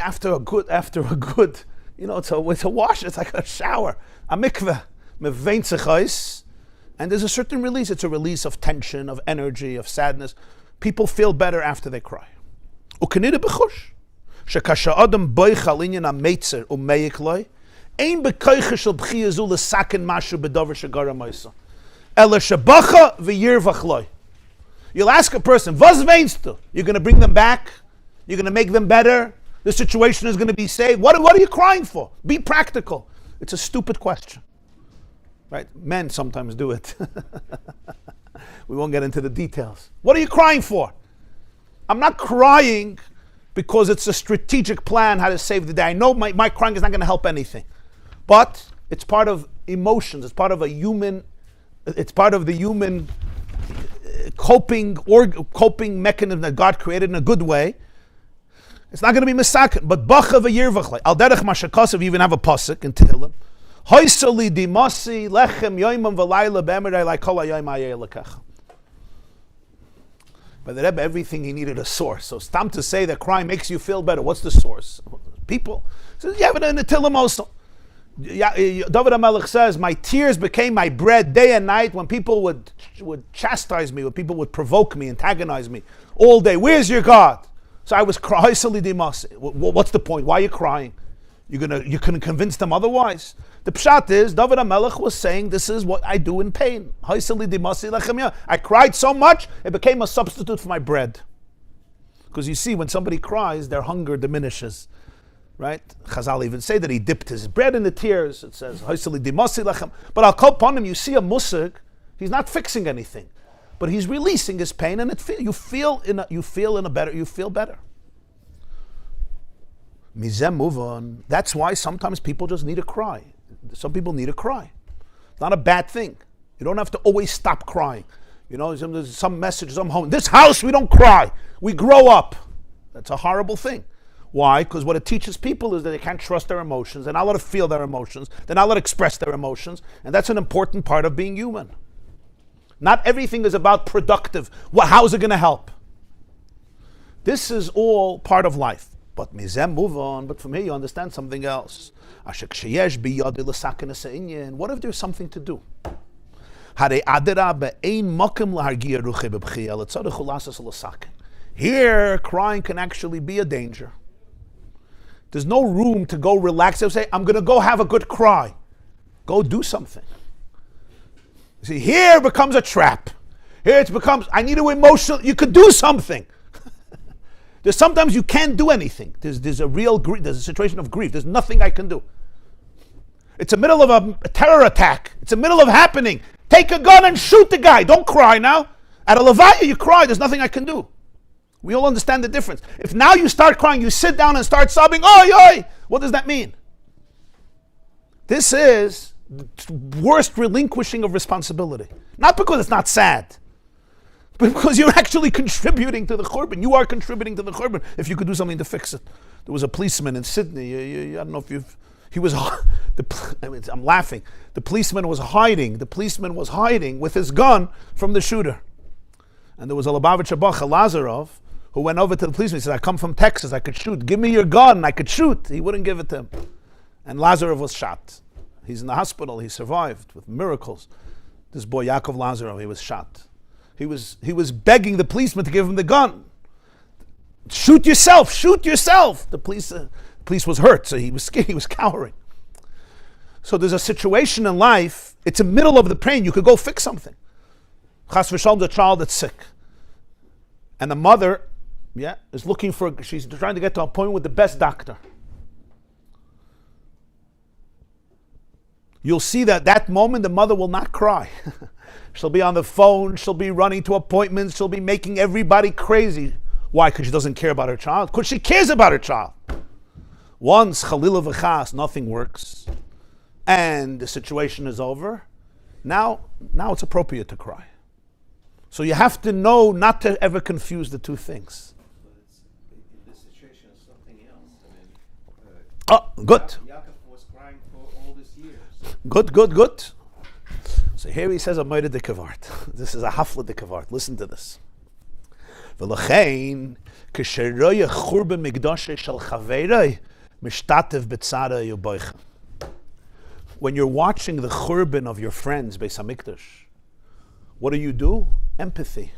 S1: after a good, it's a wash, it's like a shower, a mikveh, mevein Sichos, and there's a certain release. It's a release of tension, of energy, of sadness. People feel better after they cry. Ukenida b'chush. Shekasha adam boicha linyan ameitzer umeik loy, ein bekoicha shel b'chiyah zu l'saken mashu b'dover shegara moisa. Ela shebacha v'yirvach loy. You'll ask a person, was meinst du? You're going to bring them back? You're going to make them better? The situation is going to be saved? What are you crying for? Be practical. It's a stupid question. Right? Men sometimes do it. We won't get into the details. What are you crying for? I'm not crying because it's a strategic plan how to save the day. I know my crying is not going to help anything. But it's part of emotions. It's part of the human coping mechanism that God created in a good way. It's not going to be misaken. But bacha v'yirvach al derech mashakasav, even have a pasuk in Tehillim. Hoysali dimasi lechem yoimam v'layla b'emerei like kol hayom hayeh lekach. But the Rebbe, everything he needed a source. So it's time to say that crying makes you feel better. What's the source? People. So you have it in the Tehillim also. David HaMelech says, my tears became my bread day and night when people would chastise me, when people would provoke me, antagonize me all day. Where's your God? So I was crying. What's the point? Why are you crying? You couldn't convince them otherwise. The pshat is, David HaMelech was saying, this is what I do in pain. I cried so much, it became a substitute for my bread. Because you see, when somebody cries, their hunger diminishes. Right? Chazal even say that he dipped his bread in the tears. It says, but I'll call upon him, you see a musig, he's not fixing anything. But he's releasing his pain, and you feel better. Mizem move on. That's why sometimes people just need to cry. Some people need to cry. It's not a bad thing. You don't have to always stop crying. You know, there's some message, some home. This house, we don't cry. We grow up. That's a horrible thing. Why? Because what it teaches people is that they can't trust their emotions. They're not allowed to feel their emotions. They're not allowed to express their emotions. And that's an important part of being human. Not everything is about productive. Well, how is it going to help? This is all part of life. But mizem move on. But from here you understand something else. What if there's something to do? Here, crying can actually be a danger. There's no room to go relax and say, I'm going to go have a good cry. Go do something. See, here it becomes a trap. Here it becomes, I need to emotional. You could do something. There's sometimes you can't do anything. There's a real grief. There's a situation of grief. There's nothing I can do. It's the middle of a terror attack. It's the middle of happening. Take a gun and shoot the guy. Don't cry now. At a levaya, you cry. There's nothing I can do. We all understand the difference. If now you start crying, you sit down and start sobbing, oi, oi, what does that mean? This is the worst relinquishing of responsibility. Not because it's not sad, but because you're actually contributing to the churban. You are contributing to the churban if you could do something to fix it. There was a policeman in Sydney. I don't know if I'm laughing. The policeman was hiding. The policeman was hiding with his gun from the shooter. And there was a Lubavitcher Bacha, Lazarov, who went over to the policeman. He said, I come from Texas, I could shoot. Give me your gun, I could shoot. He wouldn't give it to him. And Lazarov was shot. He's in the hospital, he survived with miracles. This boy, Yaakov Lazarov, he was shot. He was begging the policeman to give him the gun. Shoot yourself, shoot yourself. The police was hurt, so he was scared, he was cowering. So there's a situation in life, it's the middle of the pain, you could go fix something. Chas v'shalom, the child that's sick. And the mother, is looking she's trying to get to an appointment with the best doctor. You'll see that moment the mother will not cry. She'll be on the phone, she'll be running to appointments, she'll be making everybody crazy. Why? Because she doesn't care about her child? Because she cares about her child. Once, Chalila v'chas, nothing works, and the situation is over, now it's appropriate to cry. So you have to know not to ever confuse the two things.
S2: But in this situation, it's something else.
S1: Good.
S2: Yaakov was crying for all these years.
S1: Good. So here he says a moide de kavart. This is a hafla de kavart. Listen to this. V'lachein kisheroye churban migdashe shel chaverei mishtatev b'tzara yoboicha. When you're watching the churban of your friends, Beis Hamikdash, what do? Empathy.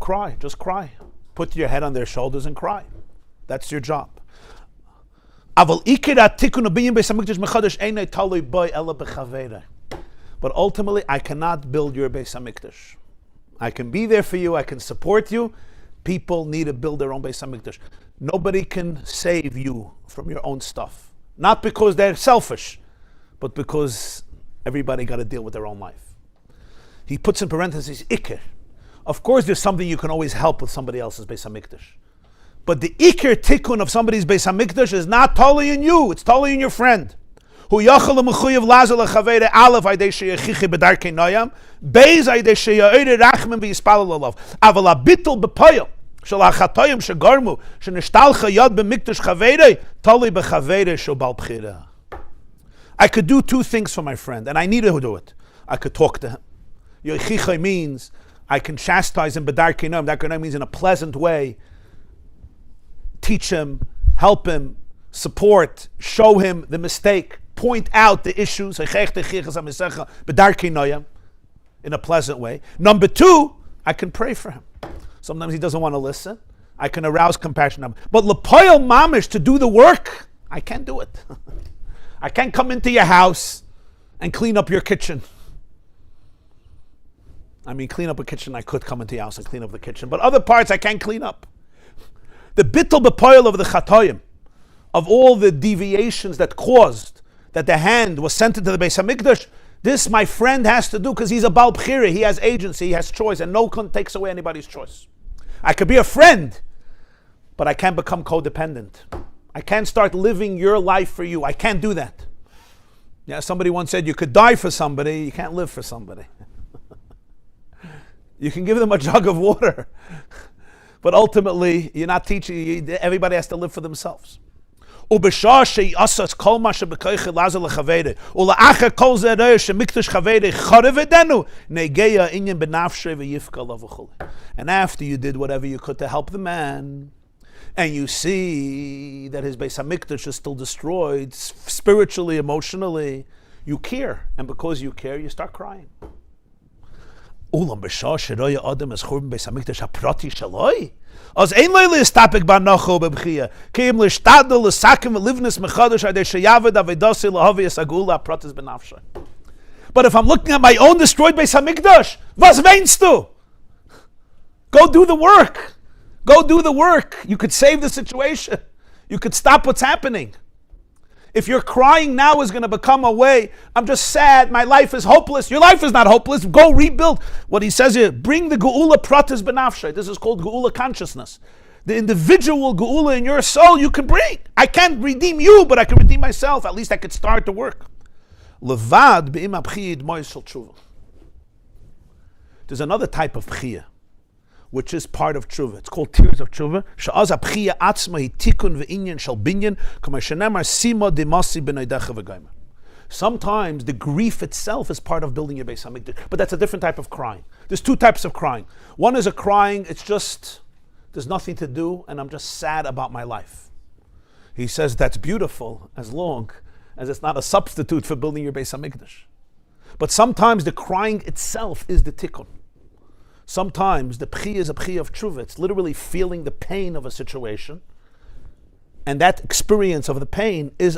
S1: Cry, just cry. Put your head on their shoulders and cry. That's your job. But ultimately, I cannot build your Beis Hamikdash. I can be there for you, I can support you. People need to build their own Beis Hamikdash. Nobody can save you from your own stuff. Not because they're selfish, but because everybody got to deal with their own life. He puts in parentheses, Iker. Of course, there's something you can always help with somebody else's Beis Hamikdash. But the Iker tikkun of somebody's Beis Hamikdash is not totally in you, it's totally in your friend. Hu yachal l'mechuyev lazer l'chavere aleph aydei sheyechichi b'darkei noyam, beis aydei sheyeire rachmim v'yispalel olav. Aval habitul b'poyel shel hachatoyim shegarmu shenishtalcha yad b'mikdash chavere tali b'chavere shobal b'chira. I could do two things for my friend, and I need to do it. I could talk to him. Yechicha means I can chastise him, b'darkei noyam. Darkei noyam means in a pleasant way. Teach him, help him, support, show him the mistake, point out the issues in a pleasant way. Number two, I can pray for him. Sometimes he doesn't want to listen. I can arouse compassion. But lepoil mamish, to do the work, I can't do it. I can't come into your house and clean up your kitchen. I mean, clean up a kitchen, I could come into your house and clean up the kitchen. But other parts I can't clean up. The bittul b'poil of the chatoyim, of all the deviations that caused that the hand was sent into the Beis Hamikdash, this my friend has to do because he's a Baal B'chira, he has agency, he has choice, and no one takes away anybody's choice. I could be a friend, but I can't become codependent. I can't start living your life for you. I can't do that. Yeah, somebody once said you could die for somebody, you can't live for somebody. You can give them a jug of water, but ultimately you're not teaching. Everybody has to live for themselves. And after you did whatever you could to help the man, and you see that his Beis HaMikdash is still destroyed, spiritually, emotionally, you care. And because you care, you start crying. As ein leile ist tapik bar nocho bebchia. Keim l'shtadel l'sakim v'livnis mechadash adei sheyaved avedasi l'havi esagula pratis benafshay. But if I'm looking at my own destroyed Beis HaMikdash, was meinst du? Go do the work. Go do the work. You could save the situation. You could stop what's happening. If your crying now is going to become a way, I'm just sad, my life is hopeless. Your life is not hopeless. Go rebuild. What he says here, bring the geula pratis benafshay. This is called geula consciousness. The individual geula in your soul you can bring. I can't redeem you, but I can redeem myself. At least I could start the work. Levad be'im abchiyid moishel tshuva. There's another type of bchiyah, which is part of tshuva. It's called tears of tshuva. Sha'az abchiyah atzma hi tikun ve'inyan shal binyan kama shenemar sima dimasi b'neidecha v'gayma. Sometimes the grief itself is part of building your Beis HaMikdash, but that's a different type of crying. There's two types of crying. One is a crying, it's just, there's nothing to do, and I'm just sad about my life. He says that's beautiful as long as it's not a substitute for building your Beis HaMikdash. But sometimes the crying itself is the tikkun. Sometimes the pchi is a pchi of tshuva. It's literally feeling the pain of a situation. And that experience of the pain is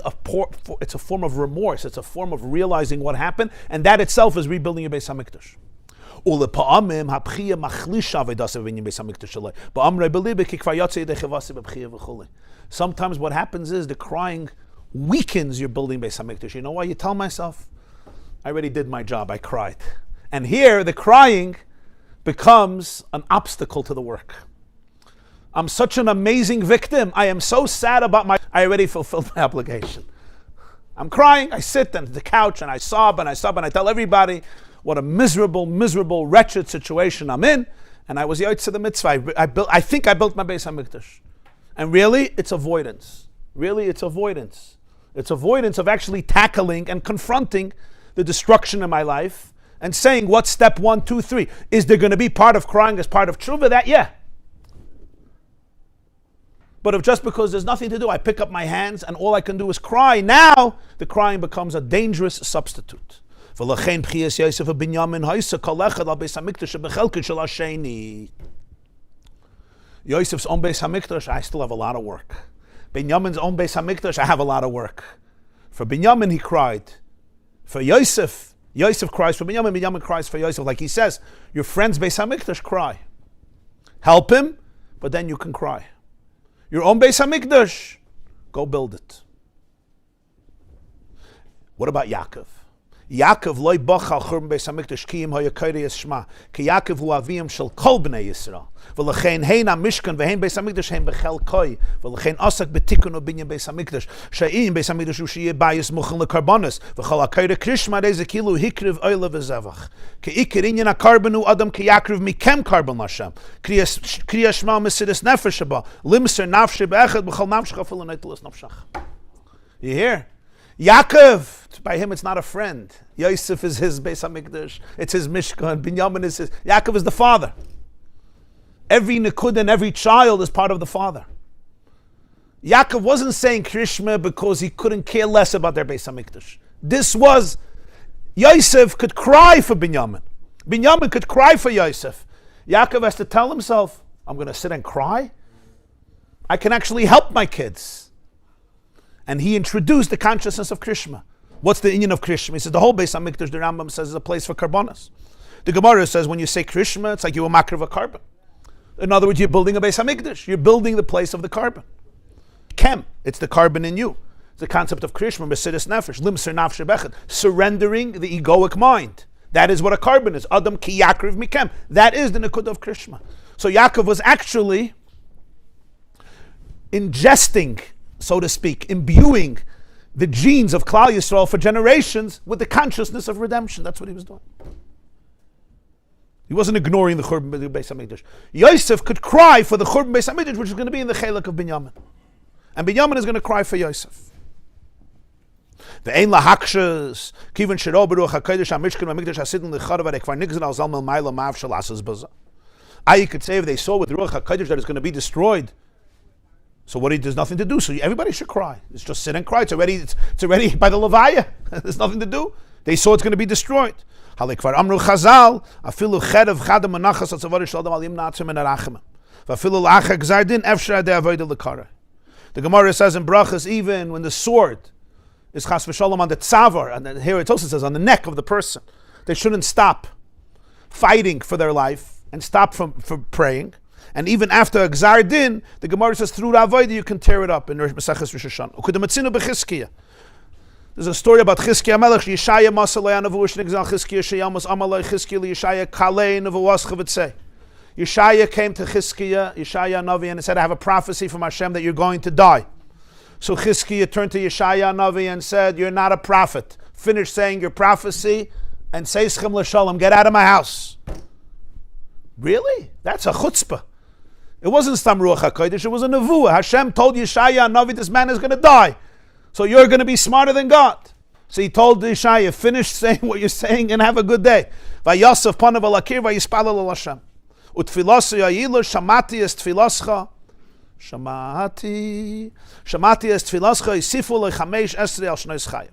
S1: it's a form of remorse. It's a form of realizing what happened. And that itself is rebuilding your Beis HaMikdash. Sometimes what happens is the crying weakens your building Beis HaMikdash. You know why? You tell myself, I already did my job. I cried. And here the crying becomes an obstacle to the work. I'm such an amazing victim. I am so sad about I already fulfilled my obligation. I'm crying, I sit on the couch and I sob and I tell everybody what a miserable, wretched situation I'm in. And I was yotze the mitzvah. I think I built my Beis HaMikdash. And really, it's avoidance. It's avoidance of actually tackling and confronting the destruction in my life and saying, what's step 1, 2, 3? Is there going to be part of crying as part of tshuva? That, yeah. But if just because there's nothing to do, I pick up my hands and all I can do is cry, now the crying becomes a dangerous substitute. Yosef's own Beis HaMikdash, I still have a lot of work. Binyamin's own Beis HaMikdash, I have a lot of work. For Binyamin, he cried. For Yosef cries for Binyamin, Binyamin cries for Yosef. Like he says, your friend's Beis HaMikdash, cry. Help him, but then you can cry. Your own Beis HaMikdash, go build it. What about Yaakov? Yaakov loy bachal churban Beis HaMikdash ki im hayakayri yishma ki Yaakov hu aviyim shel kol bnei Yisrael v'lechein hein ha-mishkan v'hein Beis HaMikdash hein bechel koi v'lechein asak b'tikun ubinyan Beis HaMikdash she'in Beis HaMikdash hu sheyeh bayis muchen lekarbanos v'chol ha-kayri krishma reize kilu hikriv oyle v'zevach ki ikir inyan ha-karban hu adam ki yakriv mikem karban Hashem kriya shma mesiris nefesh haba limser nafshe be'echad b'chol nafshcha fil neitelis nafshach. You hear? Yaakov, by him it's not a friend. Yosef is his Beis HaMikdash. It's his Mishkan. Binyamin is his. Yaakov is the father. Every Nikud and every child is part of the father. Yaakov wasn't saying Krishma because he couldn't care less about their Beis HaMikdash. This was, Yosef could cry for Binyamin. Binyamin could cry for Yosef. Yaakov has to tell himself, I'm going to sit and cry? I can actually help my kids. And he introduced the consciousness of Krishma. What's the inyan of Krishma? He says the whole Beis HaMikdash, the Rambam says, is a place for karbanos. The Gemara says when you say Krishma, it's like you were makriv a carbon. In other words, you're building a Beis HaMikdash. You're building the place of the carbon. Kem, it's the carbon in you. It's the concept of Krishma, Mesiris Nefesh, Limser Nafshe Bechad, surrendering the egoic mind. That is what a carbon is. Adam ki yakriv mikem. That is the Nikud of Krishma. So Yaakov was actually ingesting, so to speak, imbuing the genes of Klal Yisrael for generations with the consciousness of redemption. That's what he was doing. He wasn't ignoring the Churban Beis HaMikdash. Yosef could cry for the Churban Beis HaMikdash, which is going to be in the Chelek of Binyamin. And Binyamin is going to cry for Yosef. The Ein Lahakshas, Kivan Shiro Beruach HaKodesh HaMishkan HaMikdash HaSidin L'charav Adekvar Nigzan Al Zalmel Maila Ma'av Shalasas Baza. You could say if they saw with Ruach HaKodesh that it's going to be destroyed, so there's nothing to do. So everybody should cry. It's just sit and cry. It's already by the Levaya. There's nothing to do. They saw it's going to be destroyed. Halekvar Amru Chazal, Afilu Cherev Chadam Manachas Atzavar Shalom Al Yim Natzim and Arachim. Vafilu Lachak Zardin Efshar De Avodah Lekara. The Gemara says in Brachas, even when the sword is Chas V'Shalom on the tzavar, and then here it also says on the neck of the person, they shouldn't stop fighting for their life and stop from praying. And even after a Gzar Din, the Gemara says through Avodah you can tear it up in Maseches Rosh Hashanah. Ukudamatzinu b'Chizkiya. There's a story about Chizkiya Melech. Yeshaya Masalei Anavush Nigzal Chizkiya Sheyamas Amalei Chizkiya Yeshaya Kalei Navuas Chavitzei. Yeshaya came to Chizkiya Navi and said, "I have a prophecy from Hashem that you're going to die." So Chizkiya turned to Yeshaya Navi and said, "You're not a prophet. Finish saying your prophecy and say Schem L'Shalom. Get out of my house." Really? That's a chutzpah. It wasn't Stam Ruach HaKodesh, it was a Nevuah. Hashem told Yeshaya Navi, this man is going to die. So you're going to be smarter than God. So he told Yeshaya, finish saying what you're saying and have a good day. Vayosef panav alakir vayispalel al Hashem. Utfilasu yayilu shamati es tfilascha. Shamati es tfilascha yisifu lechamesh esrei al shnois chayev.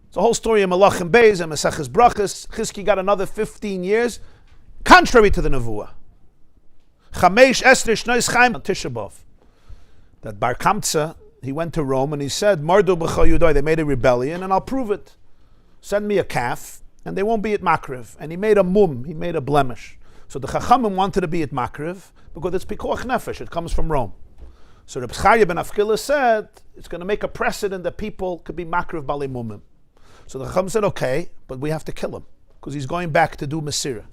S1: It's a whole story in Malachim Beis and Maseches Brachas. Chizki got another 15 years, contrary to the Nevuah. Chamesh Esrei Shnois Chaim on Tisha B'Av. That Bar Kamtza, he went to Rome and he said, Mardu B'Cho Yudoi, they made a rebellion and I'll prove it. Send me a calf and they won't be at Makriv. And he made a mum, he made a blemish. So the Chachamim wanted to be at Makriv because it's Pikuach Nefesh, it comes from Rome. So Reb Chaim ben Afkila said, it's going to make a precedent that people could be Makriv Bali Mumim. So the Chacham said, okay, but we have to kill him because he's going back to do Mesirah.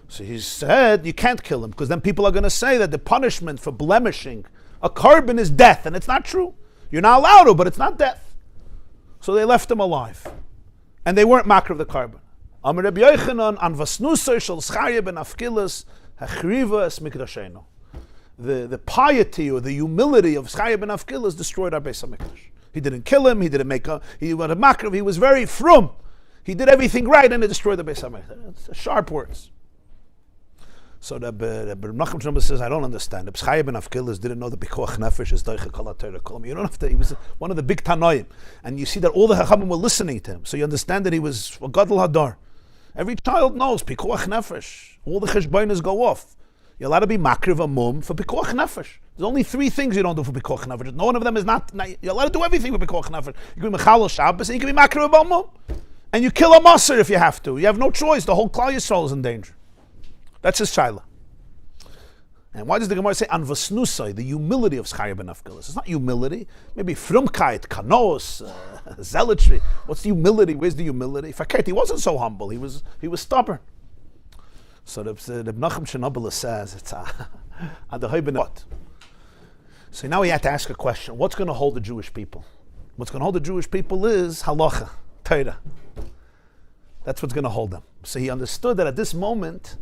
S1: So he said, you can't kill him because then people are going to say that the punishment for blemishing a carbon is death, and it's not true. You're not allowed to, but it's not death. So they left him alive. And they weren't makar of the carbon. Amar Rabbi Yochanan, an vasnusay shel Zcharia ben Afkilas, hachriva es mikdashenu. The piety or the humility of Zcharia ben Afkilas destroyed our Beis HaMikdash. He didn't kill him, he didn't make he was a makar, he was very frum. He did everything right and it destroyed the Beis HaMikdash. It's sharp words. So the Nachum says, I don't understand. The Zcharia ben Afkilas didn't know the Pikuach Nefesh is Deicha Kol HaTorah Kolam. You don't have to, he was one of the big Tanoim. And you see that all the Chachamim were listening to him. So you understand that he was a Gadol Hadar. Every child knows Pikuach Nefesh. All the Cheshbonos go off. You're allowed to be Makriv a mum for Pikuach Nefesh. There's only 3 things you don't do for Pikuach Nefesh. No one of them is not, you're allowed to do everything for Pikuach Nefesh. You can be Mechal Shabbos and you can be Makriv a mum. And you kill a Maser if you have to. You have no choice. The whole Klal Yisrael is in danger. That's his shaila. And why does the Gemara say an vasnusai, the humility of Zcharia ben Afkilas? It's not humility. Maybe frumkeit, kanos, zealotry. What's the humility? Where's the humility? Fakert, he wasn't so humble. He was stubborn. So the Nachum Shenabela says it's what? So now he had to ask a question. What's going to hold the Jewish people? What's going to hold the Jewish people is halacha, Torah. That's what's going to hold them. So he understood that at this moment,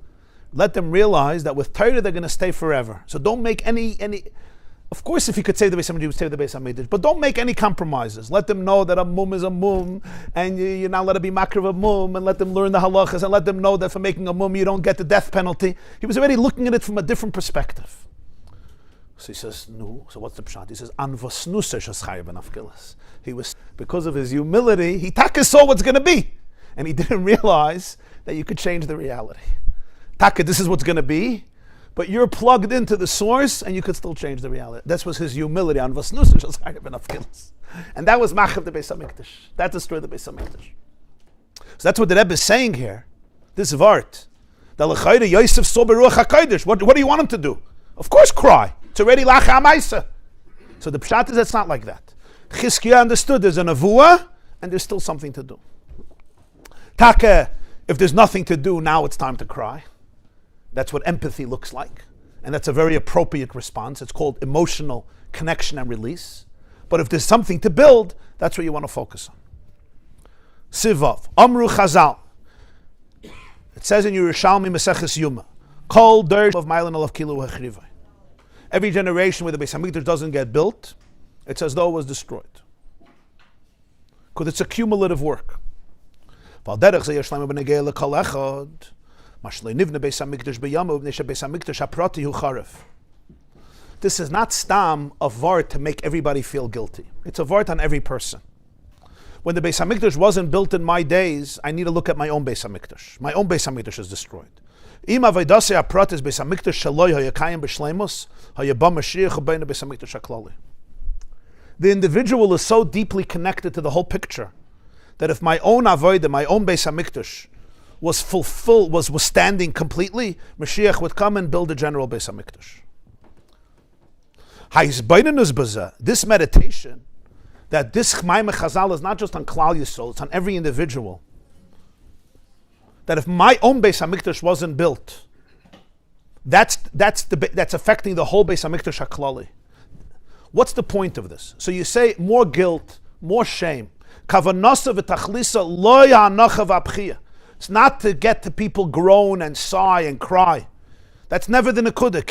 S1: let them realize that with Torah they're going to stay forever. So don't make any. Of course, if you could save the Beis HaMikdash, you would save the Beis HaMikdash. But don't make any compromises. Let them know that a mum is a mum, and you're not allowed to be makriv a mum, and let them learn the halachas, and let them know that for making a mum you don't get the death penalty. He was already looking at it from a different perspective. So he says, no. So what's the pshat? He says, an vasnusay shel Zcharia ben Afkilas. He was, because of his humility, he taka saw what's going to be, and he didn't realize that you could change the reality. Taka, this is what's going to be, but you're plugged into the source and you could still change the reality. That was his humility on Vasnus and Zcharia ben Afkilas. And that was Machav the Beis HaMikdash. That destroyed the Beis HaMikdash. So that's what the Rebbe is saying here. This Vart. The L'chayda Yosef saw Beruach HaKodesh. What do you want him to do? Of course cry. It's already Lacha Amaisa. So the pshat is that's not like that. Chizkiah understood there's a Nevuah and there's still something to do. Taka, if there's nothing to do, now it's time to cry. That's what empathy looks like. And that's a very appropriate response. It's called emotional connection and release. But if there's something to build, that's what you want to focus on. Sivav. Amru Chazal. It says in Yerushalmi Maseches Yuma, Kol der of Mailan Alav Kilu Hechrivai. Every generation where the Beis Hamikdash doesn't get built, it's as though it was destroyed. Because it's a cumulative work. This is not stam a vart to make everybody feel guilty. It's a vart on every person. When the Beis Hamikdash wasn't built in my days, I need to look at my own Beis Hamikdash. My own Beis Hamikdash is destroyed. The individual is so deeply connected to the whole picture that if my own avodah, my own Beis Hamikdash, was fulfilled, was standing completely, Mashiach would come and build a general Beis Hamikdash. This meditation, that this Chmaim Chazal is not just on Klal Yisrael, it's on every individual. That if my own Beis Hamikdash wasn't built, that's affecting the whole Beis Hamikdash HaKlali. What's the point of this? So you say more guilt, more shame. It's not to get the people groan and sigh and cry. That's never the nekuda.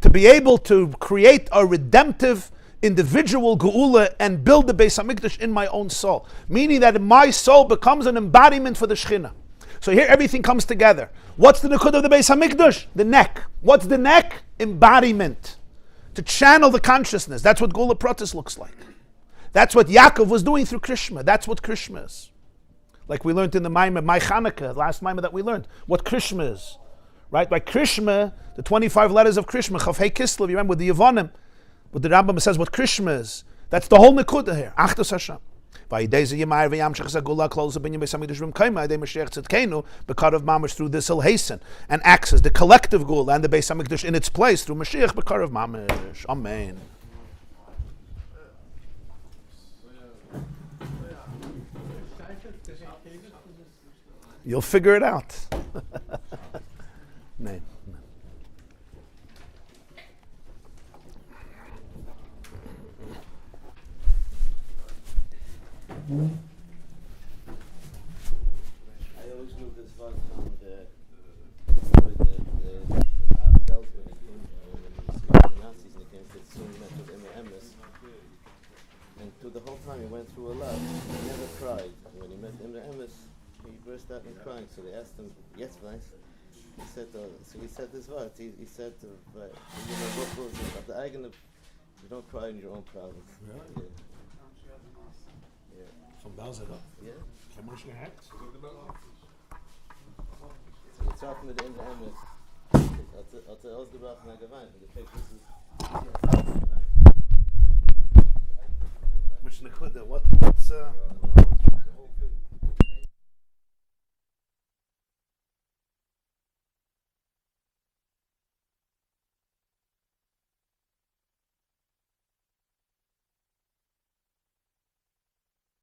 S1: To be able to create a redemptive individual geula and build the Beis Hamikdash in my own soul. Meaning that my soul becomes an embodiment for the Shekhinah. So here everything comes together. What's the nekuda of the Beis Hamikdash? The neck. What's the neck? Embodiment. To channel the consciousness. That's what Geula Pratis looks like. That's what Yaakov was doing through Krishma. That's what Krishma is. Like we learned in the Maimah, my Chanukah, the last Maimah that we learned, what Krishma is. Right? By Krishma, the 25 letters of Krishma, Chav Hei Kislev, you remember with the Yevonim, but the Rambam says what Krishma is. That's the whole nekuda here. Achdus Hashem. Because of Mamash through this he'll hasten and acts as the collective Gula and the Beis Hamikdash in its place through Mashiach because of Mamash. Amen. You'll figure it out. Amen.
S3: I always knew this was from the bells when he came, when he was the Nazis and he came to soon met with Emes. And through the whole time he went through a lot. He never cried. When he met Emes, he burst out in crying. So they asked him, yes, Vice. He said, so he said this word. He said, what was it? The eigen of, you don't cry in your own problems.
S1: Really?
S3: Yeah.
S1: Van Belzer dat?
S3: Ja.
S1: Geen moest je hebt?
S3: So we're talking to the Emes. Had er ausgebracht naar geweint. En de fake this is...
S1: Which nekuda? What's